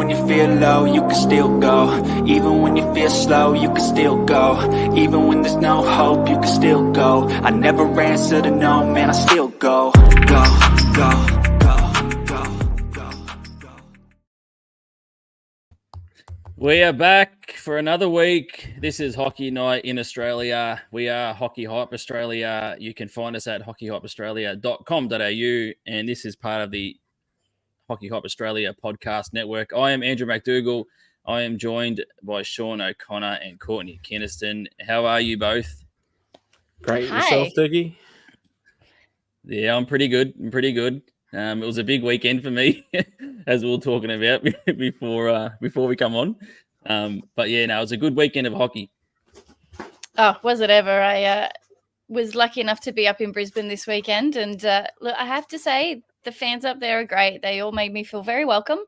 when you feel low, you can still go. Even when you feel slow, you can still go. Even when there's no hope, you can still go. I never answer to no, man, I still go. Go, go. We are back for another week. This is Hockey Night in Australia. We are Hockey Hype Australia. You can find us at hockeyhypeaustralia.com.au, and this is part of the Hockey Hype Australia podcast network. I am Andrew McDougall. I am joined by Sean O'Connor and Courtney Kinniston. How are you both? Great. Yourself, Dougie? Yeah, I'm pretty good. It was a big weekend for me, as we were talking about before we come on. But yeah, no, it was a good weekend of hockey. Oh, was it ever? I was lucky enough to be up in Brisbane this weekend. And look, I have to say, the fans up there are great. They all made me feel very welcome.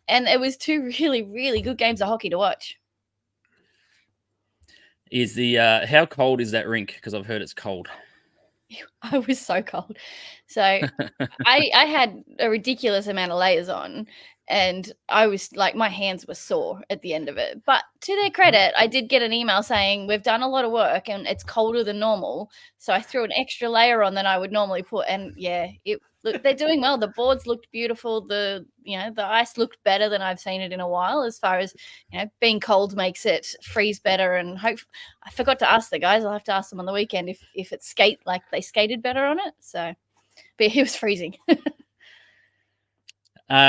And it was two really, really good games of hockey to watch. Is the how cold is that rink? Because I've heard it's cold. I was so cold. So I had a ridiculous amount of layers on, and I was like, my hands were sore at the end of it. But to their credit, I did get an email saying we've done a lot of work and it's colder than normal. So I threw an extra layer on than I would normally put. And yeah, look, they're doing well. The boards looked beautiful. The ice looked better than I've seen it in a while, as far as, being cold makes it freeze better. And I forgot to ask the guys. I'll have to ask them on the weekend if it's like they skated better on it. So, but it was freezing.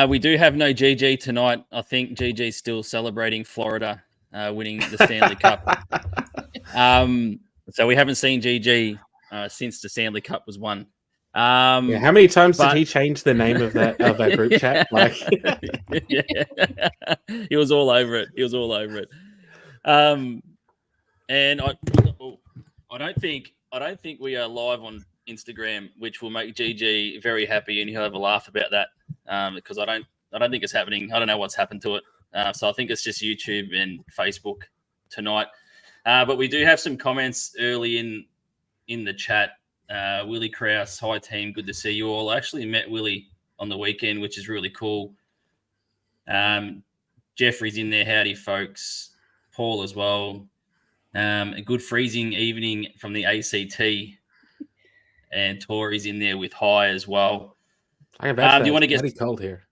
We do have no GG tonight. I think GG's still celebrating Florida winning the Stanley Cup. So we haven't seen GG since the Stanley Cup was won. How many times did he change the name of that group chat? Like, yeah. He was all over it. And I don't think we are live on Instagram, which will make GG very happy, and he'll have a laugh about that. Because I don't think it's happening. I don't know what's happened to it. So I think it's just YouTube and Facebook tonight. But we do have some comments early in the chat. Willie Krause, hi team, good to see you all. I actually met Willie on the weekend, which is really cool. Jeffrey's in there, howdy folks. Paul as well. A good freezing evening from the ACT. And Tori's in there with hi as well. Do you want to get cold here?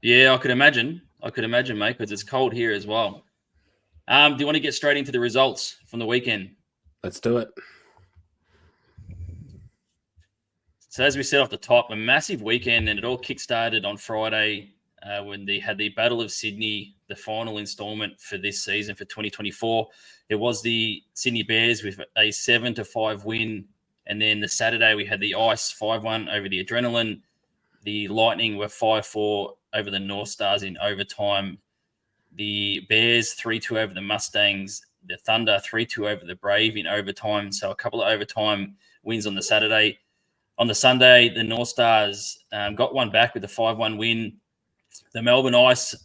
Yeah, I could imagine, mate, because it's cold here as well. Do you want to get straight into the results from the weekend? Let's do it. So as we said off the top, a massive weekend, and it all kick-started on Friday when they had the Battle of Sydney, the final installment for this season for 2024. It was the Sydney Bears with a 7-5 win. And then the Saturday, we had the Ice 5-1 over the Adrenaline. The Lightning were 5-4 over the North Stars in overtime. The Bears 3-2 over the Mustangs. The Thunder 3-2 over the Brave in overtime. So a couple of overtime wins on the Saturday. On the Sunday, the North Stars got one back with a 5-1 win. The Melbourne Ice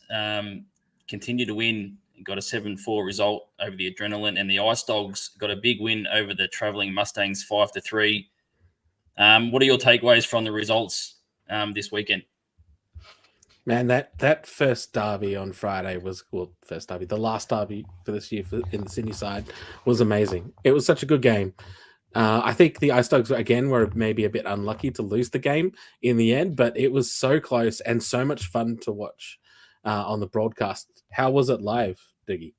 continued to win. Got a 7-4 result over the Adrenaline, and the Ice Dogs got a big win over the travelling Mustangs 5-3. What are your takeaways from the results this weekend? Man, that first derby on Friday the last derby for this year in the Sydney side was amazing. It was such a good game. I think the Ice Dogs, again, were maybe a bit unlucky to lose the game in the end, but it was so close and so much fun to watch on the broadcast. How was it live, Diggy?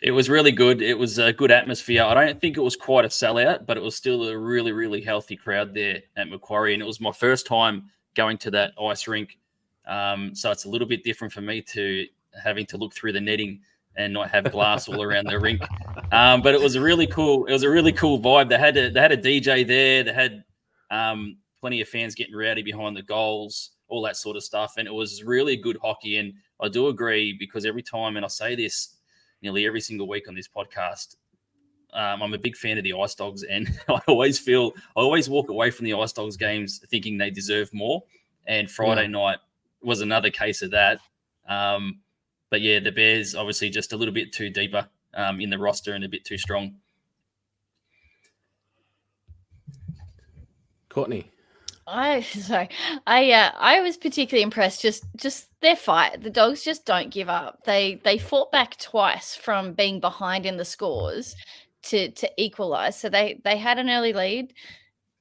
It was really good. It was a good atmosphere. I don't think it was quite a sellout, but it was still a really, really healthy crowd there at Macquarie. And it was my first time going to that ice rink. So it's a little bit different for me to having to look through the netting and not have glass all around the rink. But it was a really cool vibe. They had a DJ there. They had plenty of fans getting rowdy behind the goals, all that sort of stuff. And it was really good hockey. And I do agree, because every time, and I say this nearly every single week on this podcast, I'm a big fan of the Ice Dogs, and I always walk away from the Ice Dogs games thinking they deserve more. And Friday night was another case of that. But yeah, the Bears obviously just a little bit too deeper in the roster and a bit too strong. Courtney. I was particularly impressed. Just their fight. The Dogs just don't give up. They fought back twice from being behind in the scores to equalize. So they had an early lead.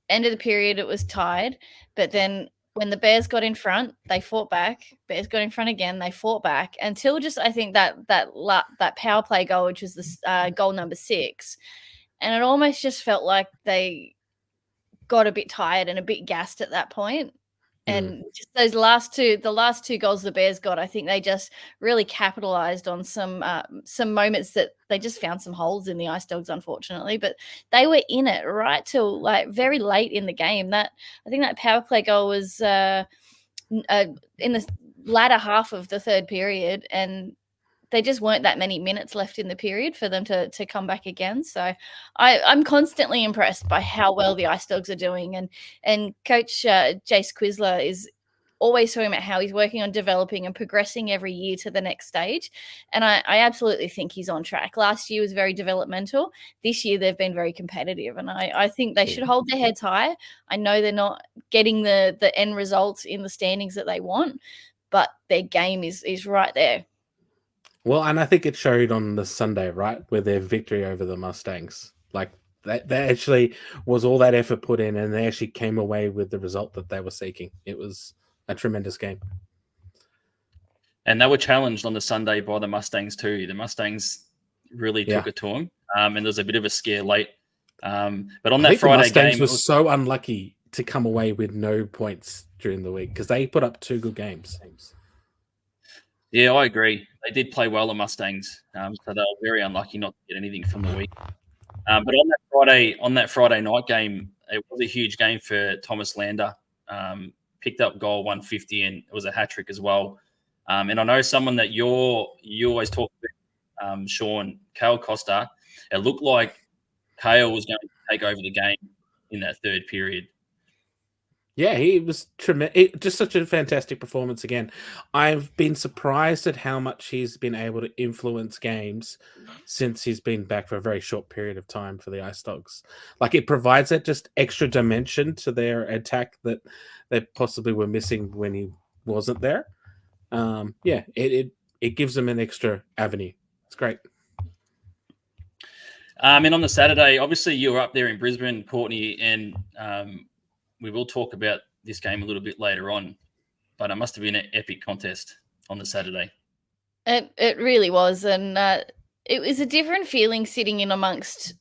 End of the period, it was tied. But then when the Bears got in front, they fought back. Bears got in front again. They fought back until just I think that power play goal, which was the goal number 6, and it almost just felt like they got a bit tired and a bit gassed at that point. And just the last two goals the Bears got, I think they just really capitalized on some moments that they just found some holes in the Ice Dogs, unfortunately. But they were in it right till like very late in the game. I think that power play goal was in the latter half of the third period, and there just weren't that many minutes left in the period for them to come back again. So I'm constantly impressed by how well the Ice Dogs are doing. And Coach Jace Quisler is always talking about how he's working on developing and progressing every year to the next stage. And I absolutely think he's on track. Last year was very developmental. This year they've been very competitive. And I think they should hold their heads high. I know they're not getting the end results in the standings that they want, but their game is right there. Well, and I think it showed on the Sunday, right, with their victory over the Mustangs. Like that actually was all that effort put in, and they actually came away with the result that they were seeking. It was a tremendous game. And they were challenged on the Sunday by the Mustangs too. The Mustangs really took it to them, and there was a bit of a scare late. But on that Friday game, it was so unlucky to come away with no points during the week because they put up 2 good games. Yeah, I agree. They did play well, the Mustangs, so they were very unlucky not to get anything from the week. But on that Friday night game, it was a huge game for Thomas Lander. Picked up goal 150, and it was a hat trick as well. And I know someone that you always talk about, Sean, Kale Costa. It looked like Kale was going to take over the game in that third period. Yeah, he was tremendous. Just such a fantastic performance again. I've been surprised at how much he's been able to influence games since he's been back for a very short period of time for the Ice Dogs. Like it provides that just extra dimension to their attack that they possibly were missing when he wasn't there. It gives them an extra avenue. It's great. And on the Saturday, obviously you were up there in Brisbane, Courtney, and we will talk about this game a little bit later on, but it must have been an epic contest on the Saturday. It really was, and it was a different feeling sitting in amongst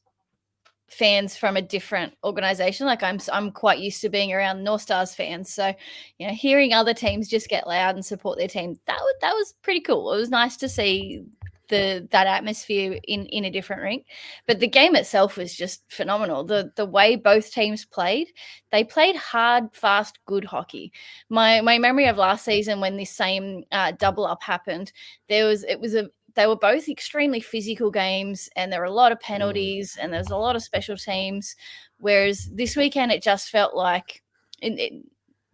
fans from a different organisation. Like I'm quite used to being around North Stars fans, so hearing other teams just get loud and support their team, that was pretty cool. It was nice to see that atmosphere in a different rink. But the game itself was just phenomenal. The way both teams played, they played hard, fast, good hockey. My memory of last season when this same double up happened, they were both extremely physical games, and there were a lot of penalties and there was a lot of special teams. Whereas this weekend it just felt like,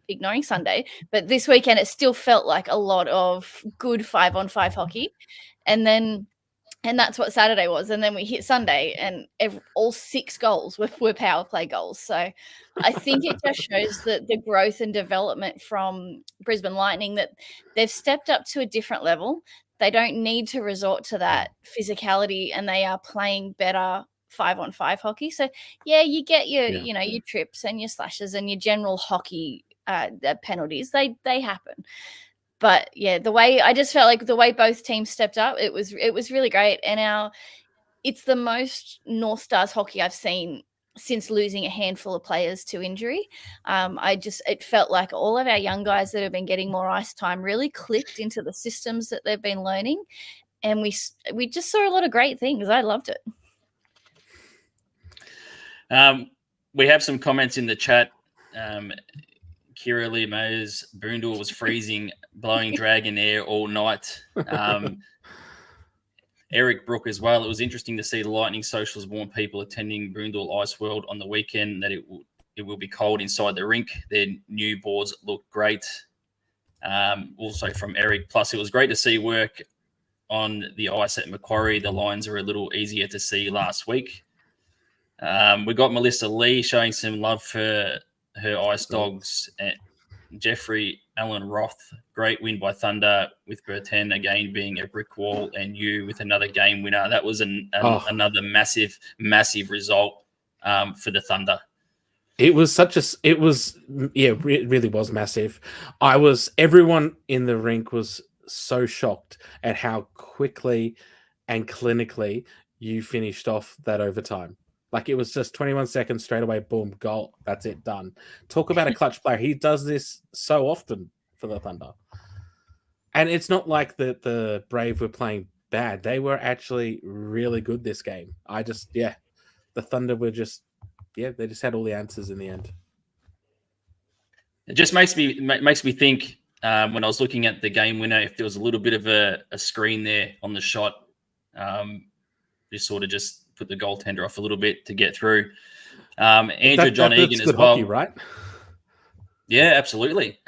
ignoring Sunday, but this weekend it still felt like a lot of good 5-on-5 hockey. And that's what Saturday was. And then we hit Sunday, and all 6 goals were power play goals. So I think it just shows the growth and development from Brisbane Lightning, that they've stepped up to a different level. They don't need to resort to that physicality, and they are playing better 5-on-5 hockey. So you get your your trips and your slashes and your general hockey penalties. They happen. But I just felt like the way both teams stepped up, it was really great. And it's the most North Stars hockey I've seen since losing a handful of players to injury. It felt like all of our young guys that have been getting more ice time really clicked into the systems that they've been learning, and we just saw a lot of great things. I loved it. We have some comments in the chat. Kira Lee Mayers, Boondall was freezing, blowing dragon air all night. Eric Brook as well. It was interesting to see the Lightning socials warn people attending Boondall Ice World on the weekend that it will be cold inside the rink. Their new boards look great. Also from Eric. Plus, it was great to see work on the ice at Macquarie. The lines are a little easier to see last week. We got Melissa Lee showing some love for her Ice Dogs. Jeffrey Allen Roth, great win by Thunder, with Berten again being a brick wall, and you with another game winner. That was another massive result for the Thunder. It really was massive. Everyone in the rink was so shocked at how quickly and clinically you finished off that overtime. Like, it was just 21 seconds straight away, boom, goal. That's it, done. Talk about a clutch player. He does this so often for the Thunder. And it's not like the Brave were playing bad. They were actually really good this game. The Thunder were they just had all the answers in the end. It just makes me think, when I was looking at the game winner, if there was a little bit of a screen there on the shot, just put the goaltender off a little bit to get through. Andrew John Egan as well. Hockey, right? Yeah, absolutely.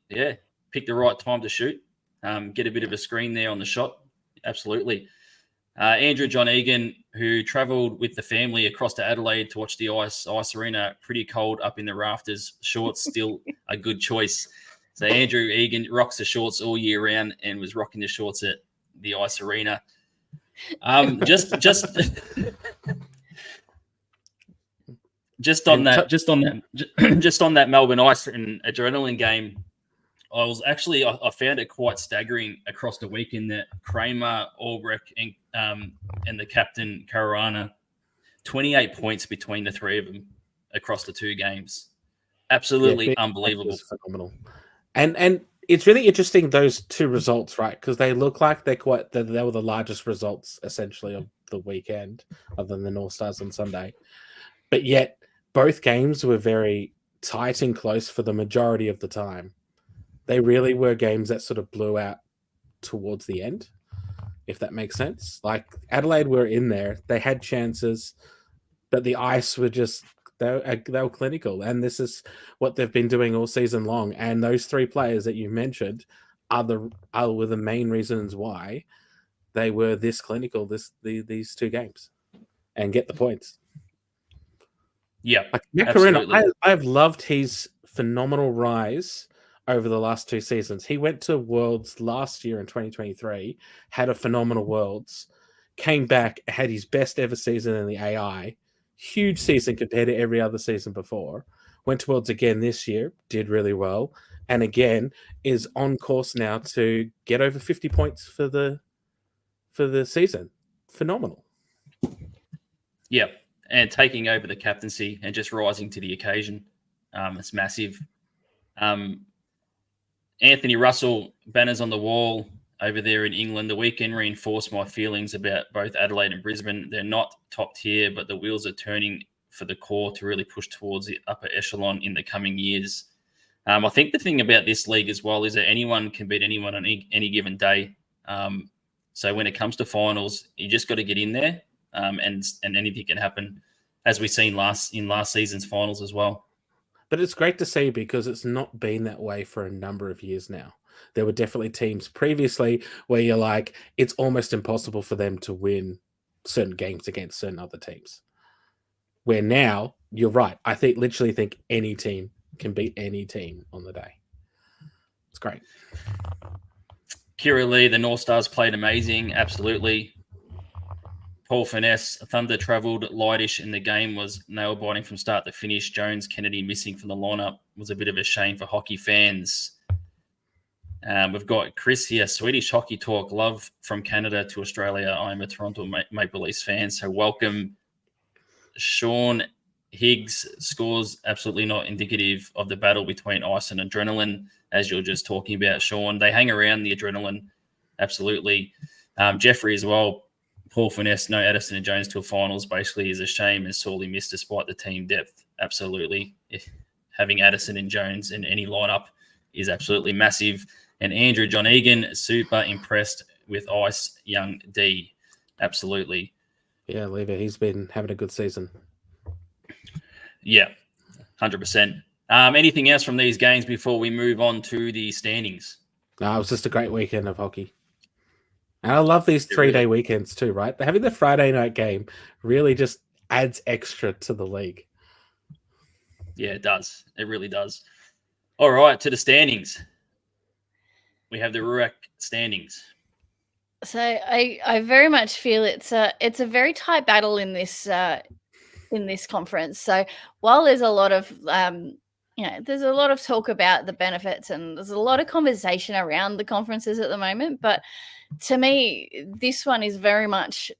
Yeah, pick the right time to shoot. Get a bit of a screen there on the shot. Absolutely. Andrew John Egan, who travelled with the family across to Adelaide to watch the ice arena, pretty cold up in the rafters. Shorts still a good choice. So Andrew Egan rocks the shorts all year round and was rocking the shorts at the ice arena. Just on that Melbourne Ice and Adrenaline game, I found it quite staggering across the weekend that Kramer, Albrecht, and the captain Caruana, 28 points between the three of them across the two games. Absolutely unbelievable. Phenomenal. And it's really interesting, those two results, right? Because they look like they were the largest results essentially of the weekend, other than the North Stars on Sunday. But yet both games were very tight and close for the majority of the time. They really were games that sort of blew out towards the end, if that makes sense. Like, Adelaide were in there, they had chances, but the Ice were just they were clinical, and this is what they've been doing all season long. And those three players that you mentioned were the main reasons why they were this clinical these two games and get the points. Yeah, like Macarena, I've loved his phenomenal rise over the last two seasons. He went to Worlds last year in 2023, had a phenomenal Worlds, came back, had his best ever season in the AI. Huge season compared to every other season before. Went to Worlds again this year, did really well, and again is on course now to get over 50 points for the season. Phenomenal. Yeah, and taking over the captaincy and just rising to the occasion. It's massive. Anthony Russell, banners on the wall over there in England. The weekend reinforced my feelings about both Adelaide and Brisbane. They're not top tier, but the wheels are turning for the core to really push towards the upper echelon in the coming years. I think the thing about this league as well is that anyone can beat anyone on any given day. So when it comes to finals, you just got to get in there, and anything can happen, as we've seen in last season's finals as well. But it's great to see, because it's not been that way for a number of years now. There were definitely teams previously where you're like, it's almost impossible for them to win certain games against certain other teams. Where now, you're right. I literally think any team can beat any team on the day. It's great. Kira Lee, the North Stars played amazing. Absolutely. Paul Finesse, Thunder travelled lightish, and the game was nail-biting from start to finish. Jones, Kennedy missing from the lineup was a bit of a shame for hockey fans. We've got Chris here, Swedish Hockey Talk, love from Canada to Australia. I'm a Toronto Maple Leafs fan, so welcome. Sean Higgs scores absolutely not indicative of the battle between Ice and Adrenaline, as you're just talking about, Sean. They hang around the Adrenaline, absolutely. Jeffrey as well. Paul Finesse, no Addison and Jones till finals, basically is a shame and sorely missed despite the team depth. Absolutely. Having Addison and Jones in any lineup is absolutely massive. And Andrew John Egan, super impressed with Ice Young D. Absolutely. Yeah, leave it. He's been having a good season. Yeah, 100%. Anything else from these games before we move on to the standings? No, it was just a great weekend of hockey. And I love these 3-day weekends too, right? Having the Friday night game really just adds extra to the league. Yeah, it does. It really does. All right, to the standings. We have the Ruak standings. So I very much feel it's a very tight battle in this conference. So while there's a lot of there's a lot of talk about the benefits and there's a lot of conversation around the conferences at the moment, but to me, this one is very much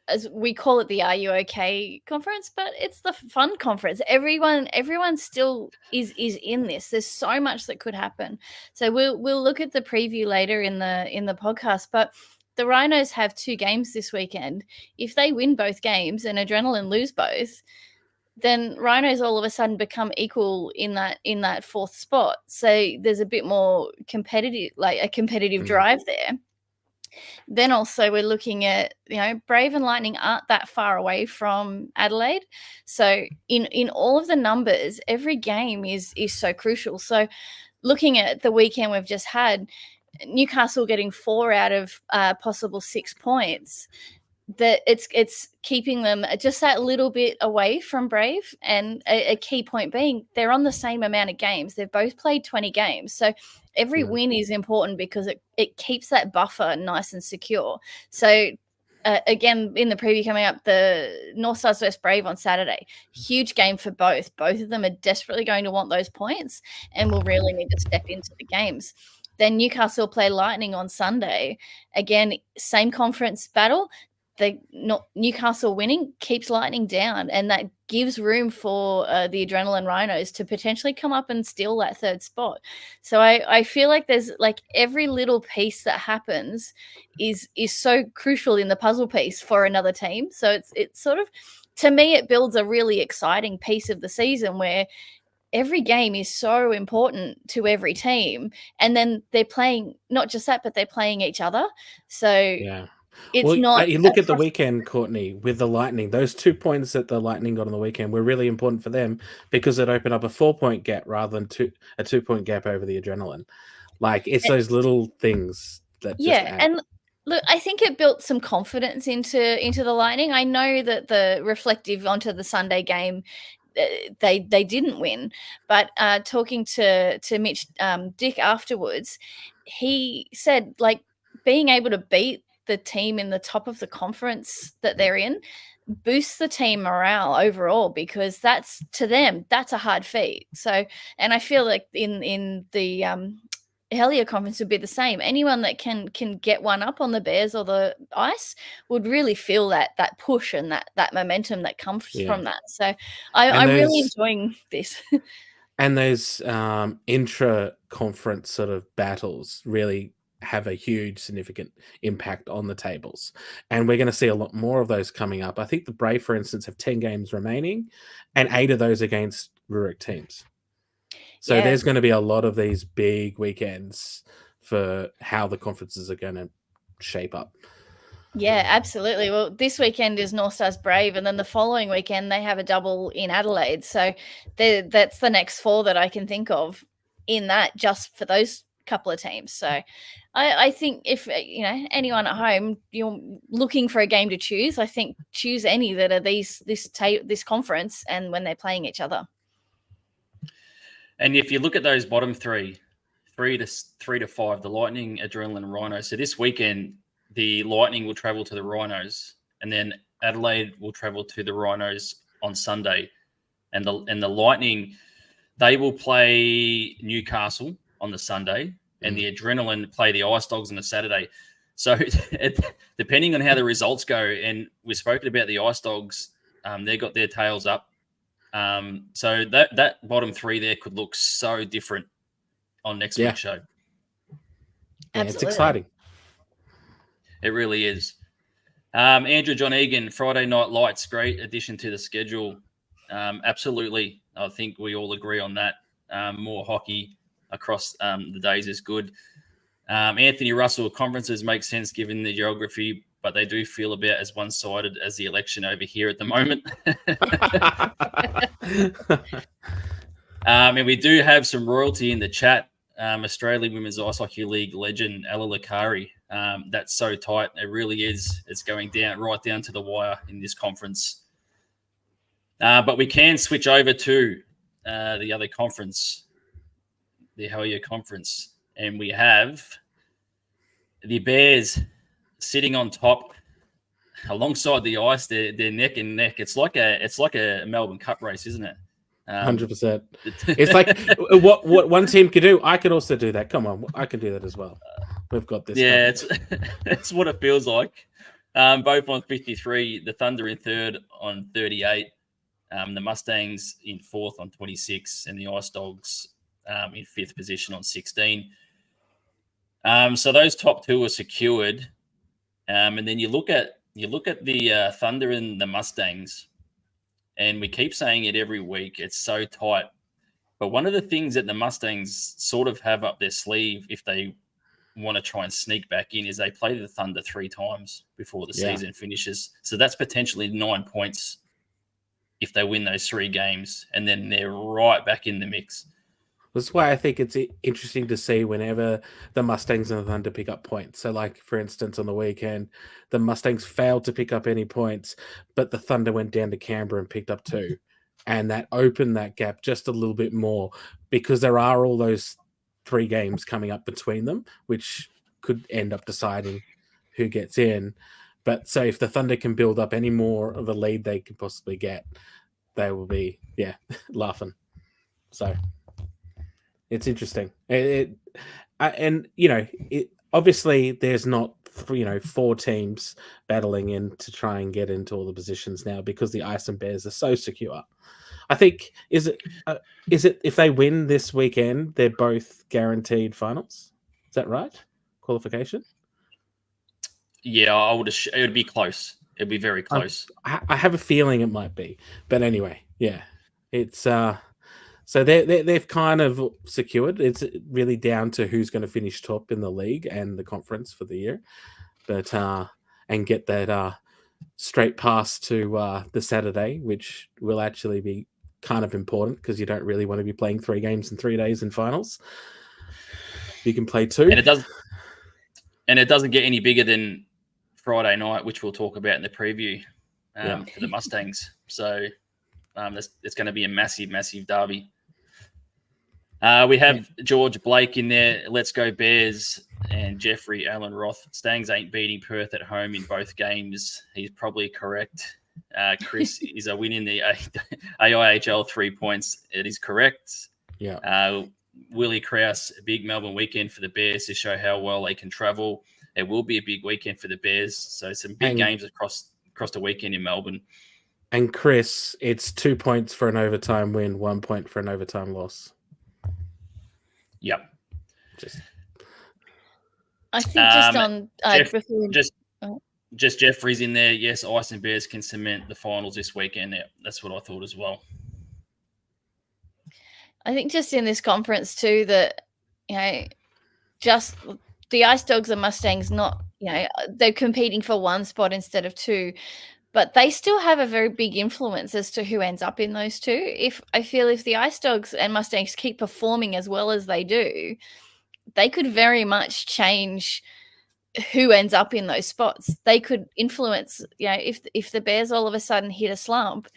as we call it, the Are You Okay conference, but it's the fun conference. Everyone still is in this. There's so much that could happen. So we'll look at the preview later in the podcast, but the Rhinos have 2 games this weekend. If they win both games and Adrenaline lose both, then Rhinos all of a sudden become equal in that 4th spot. So there's a bit more competitive, like a competitive drive there. Then also we're looking at, Brave and Lightning aren't that far away from Adelaide. So in all of the numbers, every game is so crucial. So looking at the weekend we've just had, Newcastle getting 4 out of possible 6 points, that it's keeping them just that little bit away from Brave. And a key point being they're on the same amount of games. They've both played 20 games. So every win is important because it keeps that buffer nice and secure. So again, in the preview coming up, the North Stars vs Brave on Saturday, huge game for both. Both of them are desperately going to want those points and will really need to step into the games. Then Newcastle play Lightning on Sunday. Again, same conference battle. Newcastle winning keeps Lightning down, and that gives room for the Adrenaline Rhinos to potentially come up and steal that 3rd spot. So I feel like there's like every little piece that happens is so crucial in the puzzle piece for another team. So it's sort of, to me, it builds a really exciting piece of the season where every game is so important to every team, and then they're playing not just that, but they're playing each other. So Yeah. it's not. You look at the weekend, Courtney, with the Lightning. Those 2 points that the Lightning got on the weekend were really important for them because it opened up a 4-point gap rather than a 2-point gap over the Adrenaline. Like, it's those little things that just add. And look, I think it built some confidence into the Lightning. I know that the reflective onto the Sunday game, they didn't win, but talking to Mitch Dick afterwards, he said like being able to beat the team in the top of the conference that they're in boosts the team morale overall, because that's, to them, that's a hard feat. So, and I feel like in the Hellier conference would be the same. Anyone that can get one up on the Bears or the Ice would really feel that push and that momentum that comes from that. So I'm really enjoying this. And those intra-conference sort of battles really have a huge significant impact on the tables, and we're going to see a lot more of those coming up. I think the Brave, for instance, have 10 games remaining, and 8 of those against Rurik teams. So there's going to be a lot of these big weekends for how the conferences are going to shape up. Yeah, absolutely. Well, this weekend is North Stars Brave, and then the following weekend they have a double in Adelaide. So that's the next 4 that I can think of in that, just for those couple of teams. So I think if anyone at home, you're looking for a game to choose, I think choose any that are this conference and when they're playing each other. And if you look at those bottom 3 to 5, the Lightning, Adrenaline, Rhinos. So this weekend, the Lightning will travel to the Rhinos, and then Adelaide will travel to the Rhinos on Sunday. And the Lightning, they will play Newcastle on the Sunday, and the Adrenaline play the Ice Dogs on the Saturday. So depending on how the results go, and we've spoken about the Ice Dogs, they got their tails up. So that bottom 3 there could look so different on next week's show. Yeah, it's exciting. It really is. Andrew John Egan, Friday Night Lights, great addition to the schedule. Absolutely. I think we all agree on that. More hockey across the days is good. Anthony Russell, conferences make sense given the geography, but they do feel about as one-sided as the election over here at the moment. And we do have some royalty in the chat. Australian Women's Ice Hockey League legend Ella Lakari. That's so tight. It really is. It's going down right down to the wire in this conference. But we can switch over to the other conference, the Hellier Conference, and we have the Bears sitting on top alongside the Ice. They're neck and neck. It's like a Melbourne Cup race, isn't it? 100%. It's like what one team could do. I could also do that. Come on, I can do that as well. We've got this. Yeah, it's what it feels like. Both on 53. The Thunder in third on 38. The Mustangs in fourth on 26, and the Ice Dogs in fifth position on 16. So those top two are secured. And then you look at the Thunder and the Mustangs, and we keep saying it every week. It's so tight. But one of the things that the Mustangs sort of have up their sleeve, if they want to try and sneak back in, is they play the Thunder 3 times before the season finishes. So that's potentially 9 points if they win those 3 games, and then they're right back in the mix. That's why I think it's interesting to see whenever the Mustangs and the Thunder pick up points. So, like, for instance, on the weekend, the Mustangs failed to pick up any points, but the Thunder went down to Canberra and picked up 2. And that opened that gap just a little bit more, because there are all those 3 games coming up between them, which could end up deciding who gets in. But so if the Thunder can build up any more of a lead they could possibly get, they will be, laughing. So it's interesting. Obviously there's not, 4 teams battling in to try and get into all the positions now, because the Ice and Bears are so secure. I think, is it if they win this weekend, they're both guaranteed finals? Is that right? Qualification? Yeah, it would be close. It'd be very close. I have a feeling it might be, but anyway, it's so they've kind of secured. It's really down to who's going to finish top in the league and the conference for the year, but and get that straight pass to the Saturday, which will actually be kind of important, because you don't really want to be playing 3 games in 3 days in finals. You can play 2, and it doesn't get any bigger than Friday night, which we'll talk about in the preview for the Mustangs. So it's going to be a massive, massive derby. We have George Blake in there. Let's go Bears, and Jeffrey Allen Roth. Stangs ain't beating Perth at home in both games. He's probably correct. Chris is a win in the AIHL 3 points. It is correct. Yeah. Willie Krause, a big Melbourne weekend for the Bears to show how well they can travel. It will be a big weekend for the Bears. So some big games across the weekend in Melbourne. And Chris, it's 2 points for an overtime win, 1 point for an overtime loss. Yep. I think just Jeffrey's in there. Yes, Ice and Bears can cement the finals this weekend. Yeah, that's what I thought as well. I think just in this conference too, that just the Ice Dogs and Mustangs, not they're competing for 1 spot instead of 2, but they still have a very big influence as to who ends up in those 2. If the Ice Dogs and Mustangs keep performing as well as they do, they could very much change who ends up in those spots. They could influence, if the Bears all of a sudden hit a slump,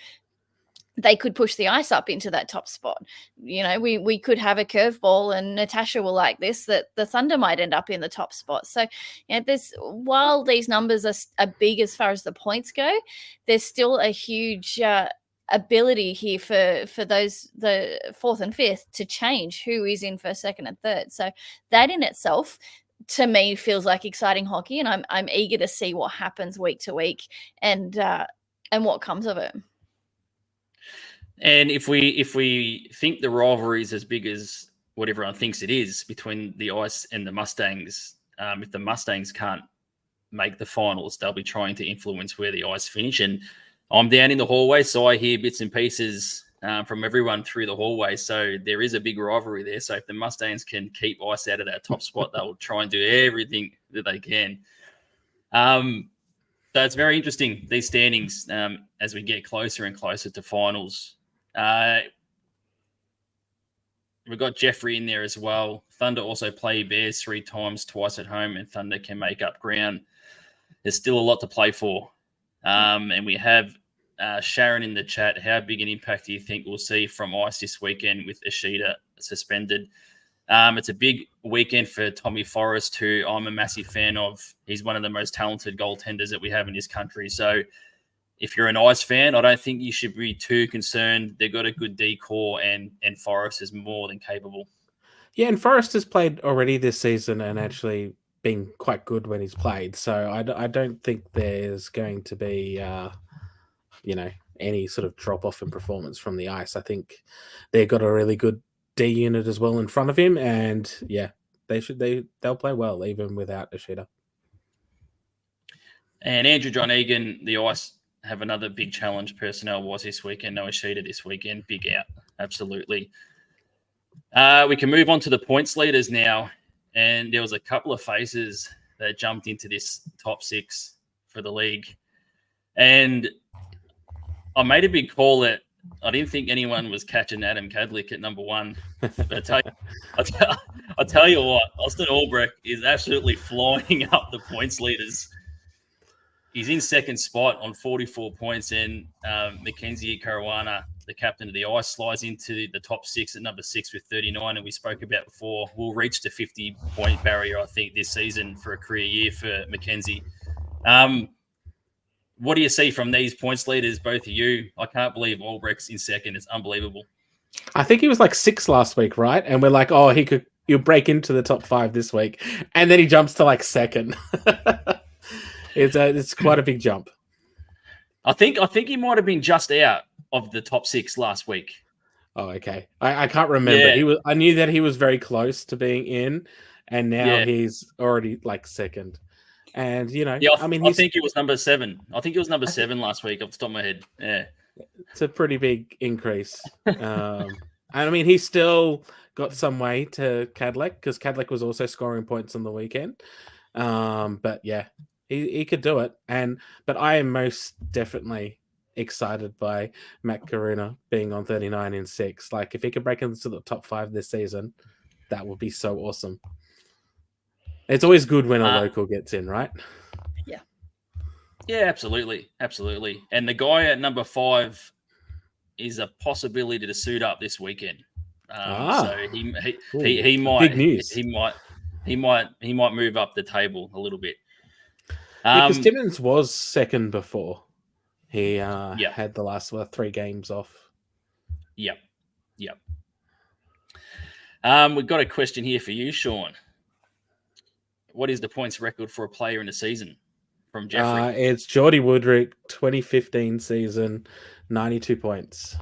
they could push the Ice up into that top spot. We could have a curveball, and Natasha will like this, that the Thunder might end up in the top spot. So, while these numbers are big as far as the points go, there's still a huge ability here for those, the 4th and 5th, to change who is in first, second, and third. So that in itself, to me, feels like exciting hockey, and I'm eager to see what happens week to week and what comes of it. And if we think the rivalry is as big as what everyone thinks it is between the Ice and the Mustangs, if the Mustangs can't make the finals, they'll be trying to influence where the Ice finish. And I'm down in the hallway, so I hear bits and pieces from everyone through the hallway. So there is a big rivalry there. So if the Mustangs can keep Ice out of that top spot, they'll try and do everything that they can. So it's very interesting, these standings, as we get closer and closer to finals. We've got Jeffrey in there as well. Thunder also play Bears 3 times, twice at home, and Thunder can make up ground. There's still a lot to play for. And we have Sharon in the chat, how big an impact do you think we'll see from Ice this weekend with Ishida suspended? It's a big weekend for Tommy Forrest, who I'm a massive fan of. He's one of the most talented goaltenders that we have in this country. So if you're an Ice fan, I don't think you should be too concerned. They've got a good D-core, and Forrest is more than capable. Yeah, and Forrest has played already this season and actually been quite good when he's played. So I don't think there's going to be, any sort of drop off in performance from the Ice. I think they've got a really good D unit as well in front of him, and yeah, they'll play well even without Ishida. And Andrew John Egan, the Ice have another big challenge personnel-wise this weekend. No Ishida this weekend, big out, absolutely. We can move on to the points leaders now, and there was a couple of faces that jumped into this top 6 for the league, and I made a big call that I didn't think anyone was catching Adam Kadlec at number 1. But I'll tell you what, Austin Albrecht is absolutely flying up the points leaders. He's in second spot on 44 points, and Mackenzie Caruana, the captain of the Ice, slides into the top 6 at number 6 with 39. And we spoke about before, we'll reach the 50-point barrier, I think, this season for a career year for Mackenzie. What do you see from these points leaders, both of you? I can't believe Albrecht's in second. It's unbelievable. I think he was like 6th last week, right? And we're like, oh, he'll break into the top 5 this week. And then he jumps to like 2nd. It's quite a big jump. I think he might have been just out of the top 6 last week. Oh, okay. I can't remember. Yeah. I knew that he was very close to being in, and now he's already like 2nd. And I think he was number 7. I think he was number 7 last week off the top of my head. Yeah, it's a pretty big increase. And I mean, he's still got some way to Kadlec, because Kadlec was also scoring points on the weekend. But yeah, he could do it. But I am most definitely excited by Matt Caruna being on 39 in 6. Like, if he could break into the top 5 this season, that would be so awesome. It's always good when a local gets in, right? Yeah, absolutely. And the guy at number 5 is a possibility to suit up this weekend. So he might. Big news. He might move up the table a little bit. Because Timmins was 2nd before. He had the last 3 games off. Yep. We've got a question here for you, Sean. What is the points record for a player in a season from Jeffrey? It's Geordie Woodrick, 2015 season, 92 points.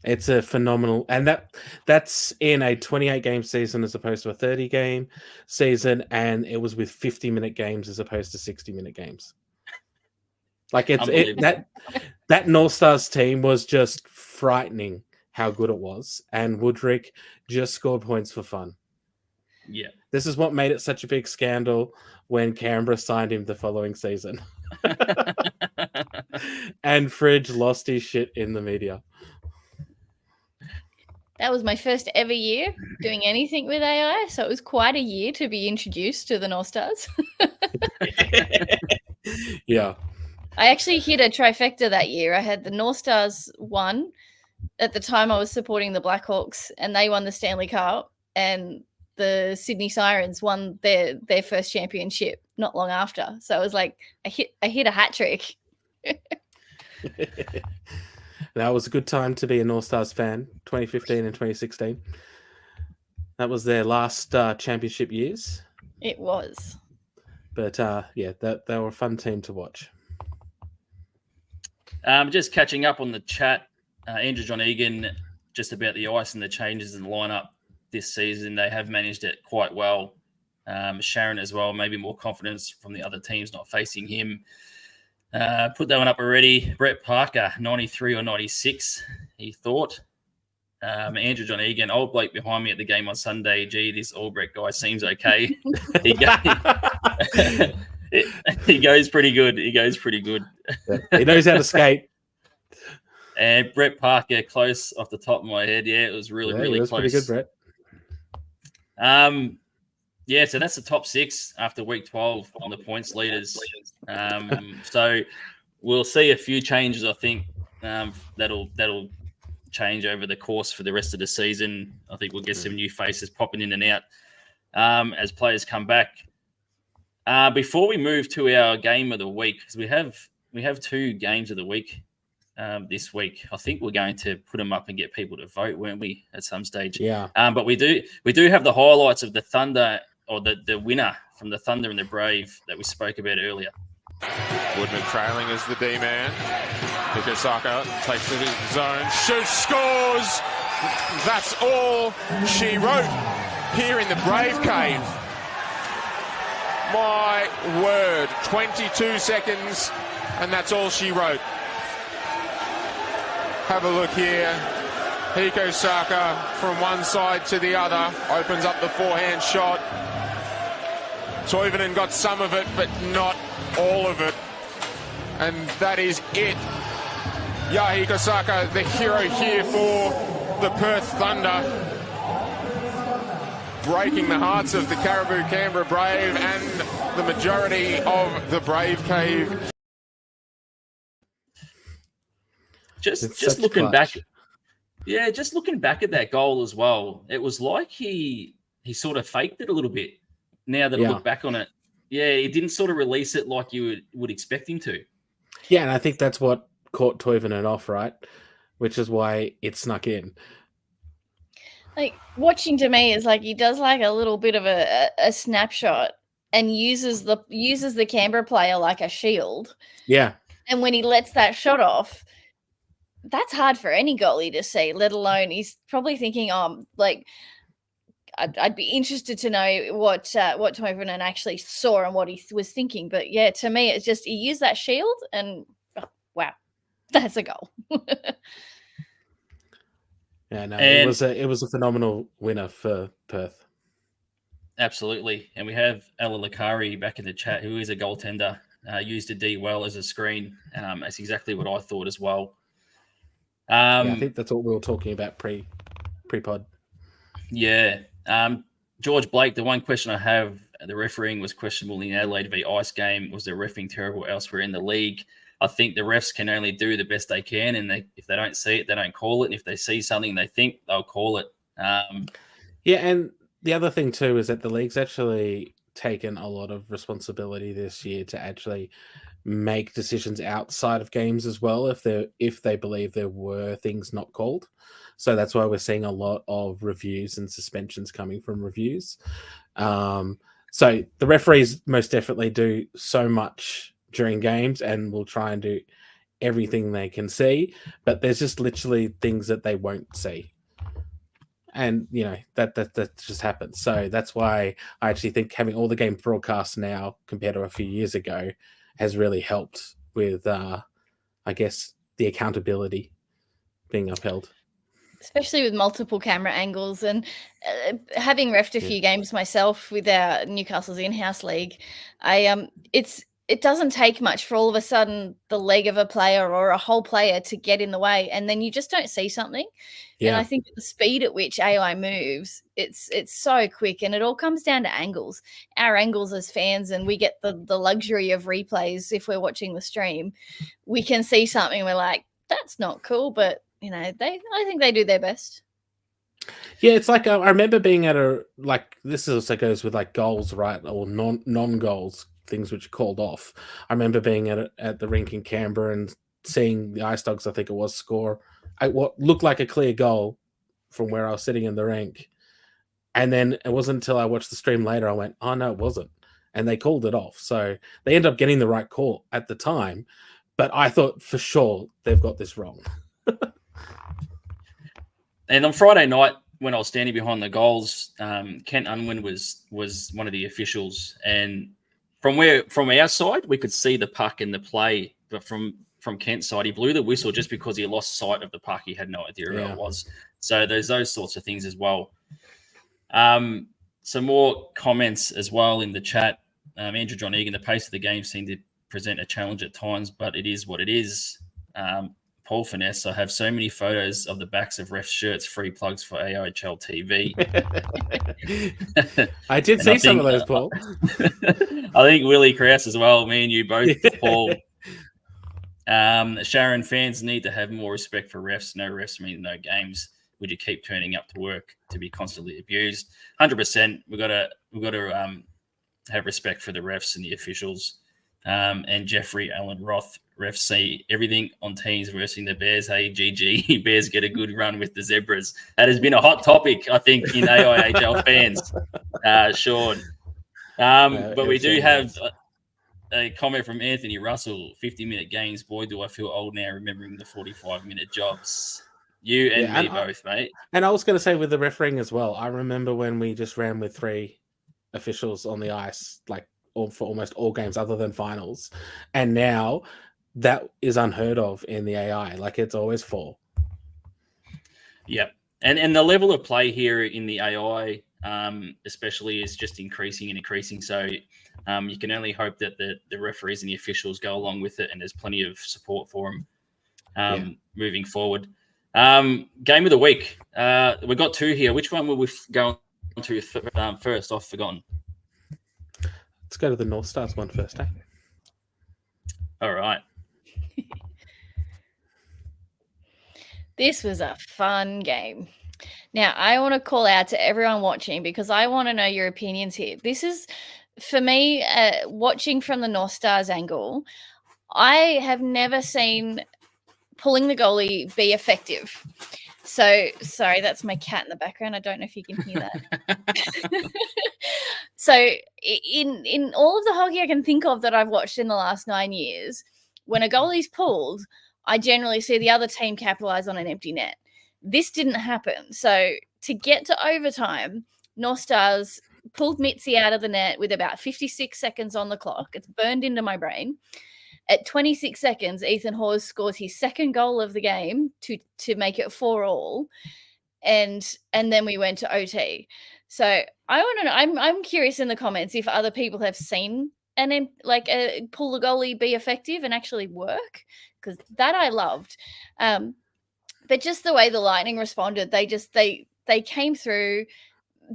It's a phenomenal, and that's in a 28-game season as opposed to a 30-game season, and it was with 50-minute games as opposed to 60-minute games. Like that North Stars team was just frightening how good it was, and Woodrick just scored points for fun. Yeah. This is what made it such a big scandal when Canberra signed him the following season. And Fridge lost his shit in the media. That was my first ever year doing anything with AI, so it was quite a year to be introduced to the North Stars. Yeah. I actually hit a trifecta that year. I had the North Stars won. At the time, I was supporting the Blackhawks, and they won the Stanley Cup, and the Sydney Sirens won their first championship not long after. So I was like, I hit a hat trick. That was a good time to be a North Stars fan, 2015 and 2016. That was their last championship years. It was. But they were a fun team to watch. Just catching up on the chat, Andrew John Egan, just about the Ice and the changes in the lineup this season. They have managed it quite well. Sharon as well, maybe more confidence from the other teams not facing him. Put that one up already. Brett Parker, 93 or 96, he thought. Andrew John Egan, old bloke behind me at the game on Sunday. Gee, this Albrecht guy seems okay. He goes pretty good. He knows how to skate. And Brett Parker, close off the top of my head. Yeah, it was really close. Pretty good, Brett. So that's the top 6 after week 12 on the points leaders. So we'll see a few changes, I think, that'll change over the course for the rest of the season. I think we'll get some new faces popping in and out as players come back. Before we move to our game of the week, because we have 2 games of the week this week. I think we're going to put them up and get people to vote, weren't we, at some stage? Yeah. But we do have the highlights of the Thunder, or the winner from the Thunder and the Brave that we spoke about earlier. Woodman trailing as the D-man. Hikosaka takes it in zone, shoots, scores! That's all she wrote here in the Brave Cave. My word, 22 seconds, and that's all she wrote. Have a look here. Hikosaka from one side to the other, opens up the forehand shot. Toivonen got some of it, but not all of it. And that is it. Yahi Hikosaka, the hero here for the Perth Thunder. Breaking the hearts of the Caribou Canberra Brave and the majority of the Brave Cave. Just looking back. Yeah, just looking back at that goal as well. It was like he sort of faked it a little bit. Now that I look back on it. Yeah, he didn't sort of release it like you would expect him to. Yeah, and I think that's what caught Toivonen off, right? Which is why it snuck in. Like, watching to me is like he does like a little bit of a snapshot and uses the Canberra player like a shield. Yeah. And when he lets that shot off, that's hard for any goalie to see, let alone he's probably thinking, like, I'd be interested to know what Toivonen actually saw and what he was thinking. But yeah, to me, it's just he used that shield and wow, that's a goal. Yeah, no, it was a phenomenal winner for Perth. Absolutely, and we have Ella Lakari back in the chat, who is a goaltender. Used a D well as a screen. That's exactly what I thought as well. Yeah, I think that's what we were talking about pre-pod. Yeah. George Blake, the one question I have, the refereeing was questionable in the Adelaide v Ice game. Was the refereeing terrible elsewhere in the league? I think the refs can only do the best they can, and if they don't see it, they don't call it. And if they see something they think, they'll call it. Yeah, and the other thing too is that the league's actually taken a lot of responsibility this year to actually make decisions outside of games as well if they believe there were things not called. So that's why we're seeing a lot of reviews and suspensions coming from reviews. So the referees most definitely do so much during games and will try and do everything they can see, but there's just literally things that they won't see. And, you know, that just happens. So that's why I actually think having all the games broadcast now compared to a few years ago has really helped with, I guess, the accountability being upheld. Especially with multiple camera angles and having refed a few games myself with our Newcastle's in-house league, it doesn't take much for all of a sudden the leg of a player or a whole player to get in the way, and then you just don't see something. Yeah. And I think the speed at which AI moves, it's so quick, and it all comes down to angles. Our angles as fans, and we get the luxury of replays if we're watching the stream. We can see something, we're like, that's not cool, but you know, I think they do their best. Yeah, it's like I remember being at this also goes with like goals, right, or non-goals, things which are called off. I remember being at the rink in Canberra and seeing the Ice Dogs, I think it was, score what looked like a clear goal from where I was sitting in the rink. And then it wasn't until I watched the stream later I went, oh, no, it wasn't. And they called it off. So they ended up getting the right call at the time. But I thought for sure they've got this wrong. And on Friday night, when I was standing behind the goals, Kent Unwin was one of the officials. And from our side, we could see the puck and the play. But from Kent's side, he blew the whistle just because he lost sight of the puck. He had no idea where it was. So there's those sorts of things as well. Some more comments as well in the chat. Andrew John Egan, the pace of the game seemed to present a challenge at times, but it is what it is. Paul Finesse, I have so many photos of the backs of ref shirts, free plugs for AOHL TV. I did see some of those, Paul. I think Willie Krause as well, me and you both, Paul. Sharon, fans need to have more respect for refs. No refs mean no games. Would you keep turning up to work to be constantly abused? 100%. We've got to have respect for the refs and the officials. And Jeffrey Allen Roth, refs see everything on teams versus the Bears. Hey, GG, Bears get a good run with the Zebras. That has been a hot topic, I think, in AIHL fans, Sean. But we do have a comment from Anthony Russell, 50-minute games. Boy, do I feel old now remembering the 45-minute jobs. You and me both, mate. And I was going to say with the refereeing as well, I remember when we just ran with 3 officials on the ice, like for almost all games other than finals. And now that is unheard of in the AI. Like it's always 4. Yep. And the level of play here in the AI, especially, is just increasing and increasing. So you can only hope that the referees and the officials go along with it, and there's plenty of support for them moving forward. Game of the week. We've got 2 here. Which one will we go on to first? I've forgotten. Let's go to the North Stars one first, eh? All right. This was a fun game. Now, I want to call out to everyone watching because I want to know your opinions here. This is, for me, watching from the North Stars angle, I have never seen pulling the goalie be effective. So, sorry, that's my cat in the background. I don't know if you can hear that. So, in all of the hockey I can think of that I've watched in the last 9 years, when a goalie's pulled, I generally see the other team capitalize on an empty net. This didn't happen. So, to get to overtime, North Stars pulled Mitzi out of the net with about 56 seconds on the clock. It's burned into my brain. At 26 seconds, Ethan Hawes scores his second goal of the game to make it 4-4, and then we went to OT. So I want to know. I'm curious in the comments if other people have seen a pull the goalie be effective and actually work, because that I loved. But just the way the Lightning responded, they came through,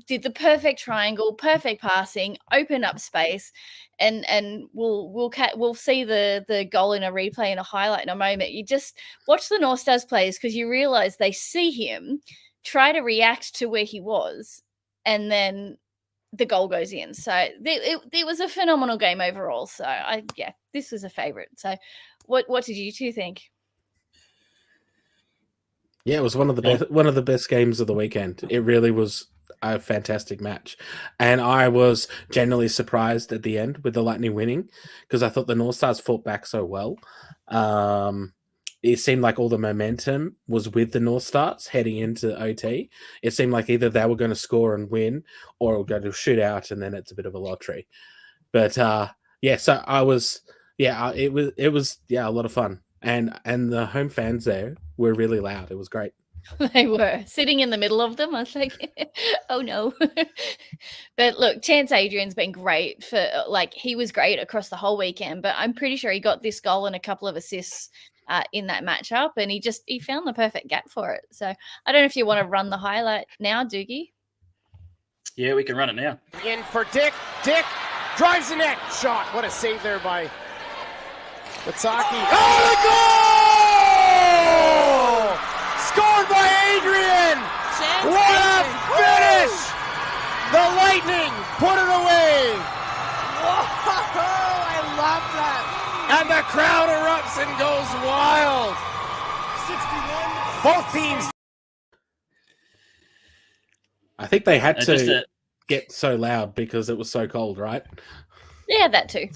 did the perfect triangle, perfect passing, opened up space, and we'll see the goal in a replay and a highlight in a moment. You just watch the North Stars plays because you realize they see him try to react to where he was, and then the goal goes in. So it was a phenomenal game overall. So this was a favorite. So what did you 2 think? Yeah, it was one of the best games of the weekend. It really was a fantastic match, and I was generally surprised at the end with the Lightning winning because I thought the North Stars fought back so well. It seemed like all the momentum was with the North Stars heading into OT. It seemed like either they were going to score and win, or it would go to shootout, and then it's a bit of a lottery. But so I was it was a lot of fun, and the home fans there were really loud. It was great. They were sitting in the middle of them. I was like, oh no. But look, Chance Adrian's been great he was great across the whole weekend, but I'm pretty sure he got this goal and a couple of assists in that matchup, and he found the perfect gap for it. So I don't know if you want to run the highlight now, Doogie. Yeah, we can run it now. In for Dick. Dick drives the net. Shot. What a save there by Watsaki. Oh, the goal! Scored by Adrian! What a finish! The Lightning put it away! Whoa, I love that! And the crowd erupts and goes wild! 61. Both teams. I think they had to get so loud because it was so cold, right? Yeah, that too.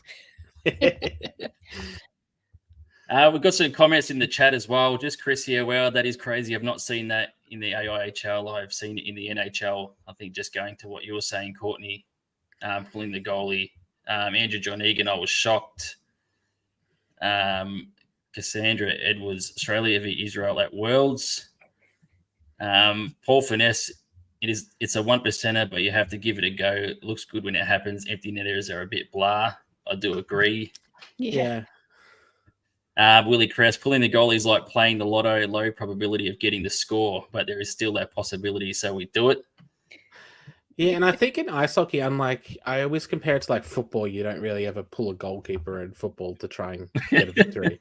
We've got some comments in the chat as well. Just Chris here. Wow, that is crazy. I've not seen that in the AIHL. I've seen it in the NHL. I think just going to what you were saying, Courtney, pulling the goalie. Andrew John Egan, I was shocked. Cassandra Edwards, Australia v Israel at Worlds. Paul Finesse, it's a 1%er, but you have to give it a go. It looks good when it happens. Empty netters are a bit blah. I do agree. Yeah. Willie Kress, pulling the goalie is like playing the lotto, low probability of getting the score, but there is still that possibility, so we do it. Yeah, and I think in ice hockey, unlike I always compare it to like football, you don't really ever pull a goalkeeper in football to try and get a victory.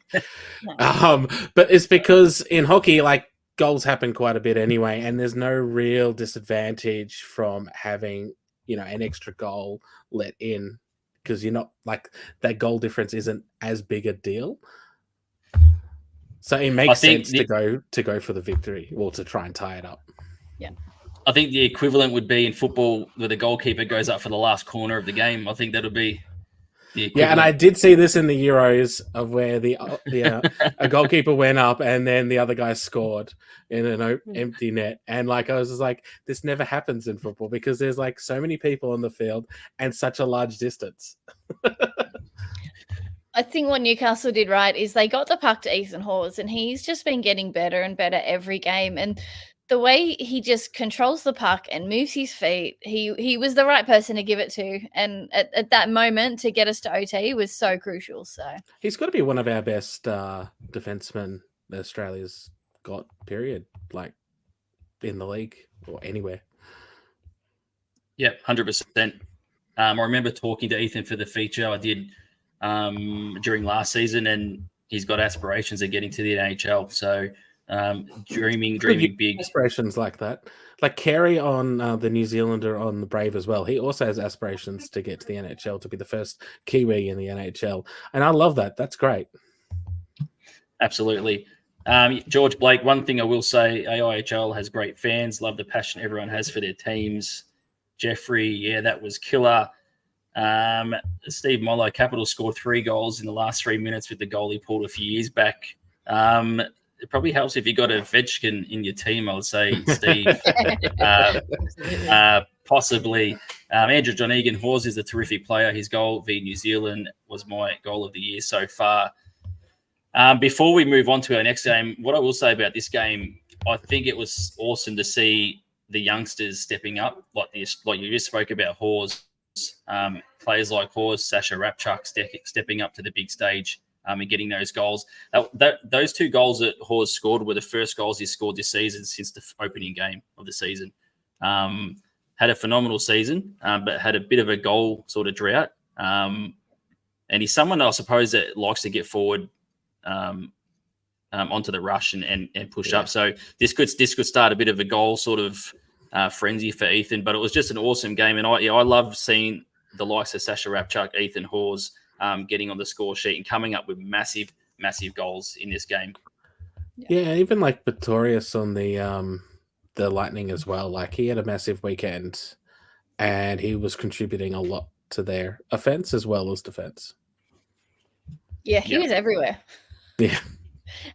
No. But it's because in hockey, like goals happen quite a bit anyway, and there's no real disadvantage from having, an extra goal let in because you're not like that goal difference isn't as big a deal. So it makes sense to go for the victory or to try and tie it up. Yeah. I think the equivalent would be in football where the goalkeeper goes up for the last corner of the game. I think that'll be the equivalent. Yeah, and I did see this in the Euros of where a goalkeeper went up and then the other guy scored in an empty net. And like I was just like, this never happens in football because there's like so many people on the field and such a large distance. I think what Newcastle did right is they got the puck to Ethan Hawes, and he's just been getting better and better every game. And the way he just controls the puck and moves his feet, he was the right person to give it to. And at that moment to get us to OT was so crucial. So he's got to be one of our best defensemen that Australia's got, period, like in the league or anywhere. Yeah, 100%. I remember talking to Ethan for the feature I did during last season, and he's got aspirations of getting to the NHL. So dreaming big. Aspirations like that. Like Carey on the New Zealander on the Brave as well. He also has aspirations to get to the NHL, to be the first Kiwi in the NHL. And I love that. That's great. Absolutely. George Blake, one thing I will say, AIHL has great fans. Love the passion everyone has for their teams. Jeffrey, yeah, that was killer. Steve Mollo, Capital scored 3 goals in the last 3 minutes with the goal he pulled a few years back. It probably helps if you got a Vetchkin in your team, I would say, Steve. Possibly. Andrew John Egan, Hawes is a terrific player. His goal v New Zealand was my goal of the year so far. Before we move on to our next game, what I will say about this game, I think it was awesome to see the youngsters stepping up, like you just spoke about Hawes. Players like Hawes, Sasha Rapchuk stepping up to the big stage and getting those goals. Those 2 goals that Hawes scored were the first goals he scored this season since the opening game of the season. Had a phenomenal season, but had a bit of a goal sort of drought. And he's someone, I suppose, that likes to get forward onto the rush and push up. So this could start a bit of a goal sort of frenzy for Ethan, but it was just an awesome game. And I love seeing the likes of Sasha Rapchuk, Ethan Hawes getting on the score sheet and coming up with massive goals in this game. Yeah, even like Pretorius on the Lightning as well. Like he had a massive weekend and he was contributing a lot to their offense as well as defense. Yeah, he was everywhere. Yeah.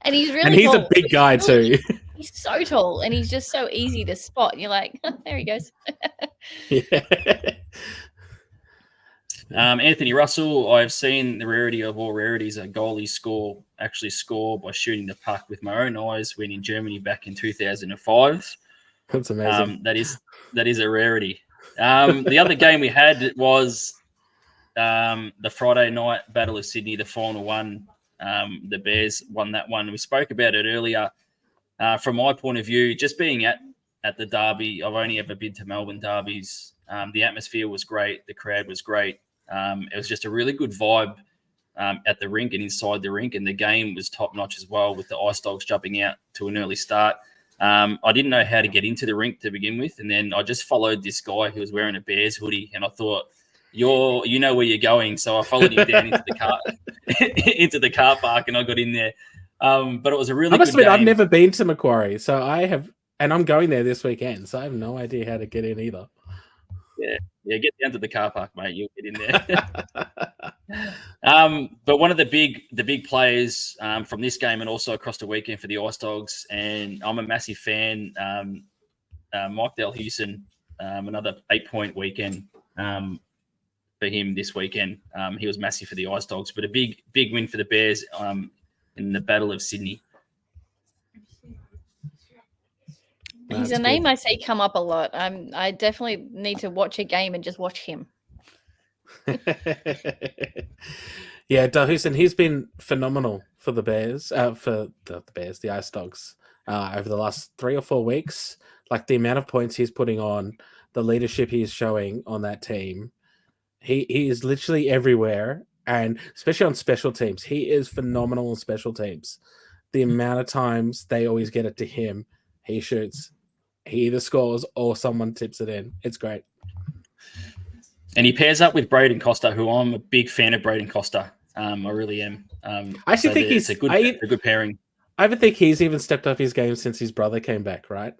And he's really and he's tall. a big guy too. He's so tall and he's just so easy to spot. And you're like, oh, there he goes. Yeah. Anthony Russell, I've seen the rarity of all rarities, a goalie actually score by shooting the puck with my own eyes when in Germany back in 2005. That's amazing. That is a rarity. The other game we had was the Friday night Battle of Sydney, the final one. The Bears won that one. We spoke about it earlier. From my point of view, just being at the derby, I've only ever been to Melbourne derbies. The atmosphere was great. The crowd was great. It was just a really good vibe at the rink and inside the rink, and the game was top notch as well with the Ice Dogs jumping out to an early start. I didn't know how to get into the rink to begin with, and then I just followed this guy who was wearing a Bears hoodie, and I thought, you know where you're going, so I followed him down into the car park, and I got in there. But it was a really good game. I've never been to Macquarie, so I have, and I'm going there this weekend, so I have no idea how to get in either. Yeah, get down to the car park, mate. You'll get in there. But one of the big players from this game and also across the weekend for the Ice Dogs, and I'm a massive fan, Mike Delhusen, another 8-point weekend for him this weekend. He was massive for the Ice Dogs, but a big win for the Bears in the Battle of Sydney. He's a name I see come up a lot. I definitely need to watch a game and just watch him. Yeah, Delhusen, he's been phenomenal for the Bears, for the Ice Dogs, over the last 3 or 4 weeks. Like the amount of points he's putting on, the leadership he is showing on that team. He is literally everywhere, and especially on special teams, he is phenomenal on special teams. The amount of times they always get it to him, he shoots, he either scores or someone tips it in. It's great. And he pairs up with Braden Costa, who I'm a big fan of. Braden Costa, I really am. I actually think it's a good pairing. I even think he's even stepped up his game since his brother came back. Right,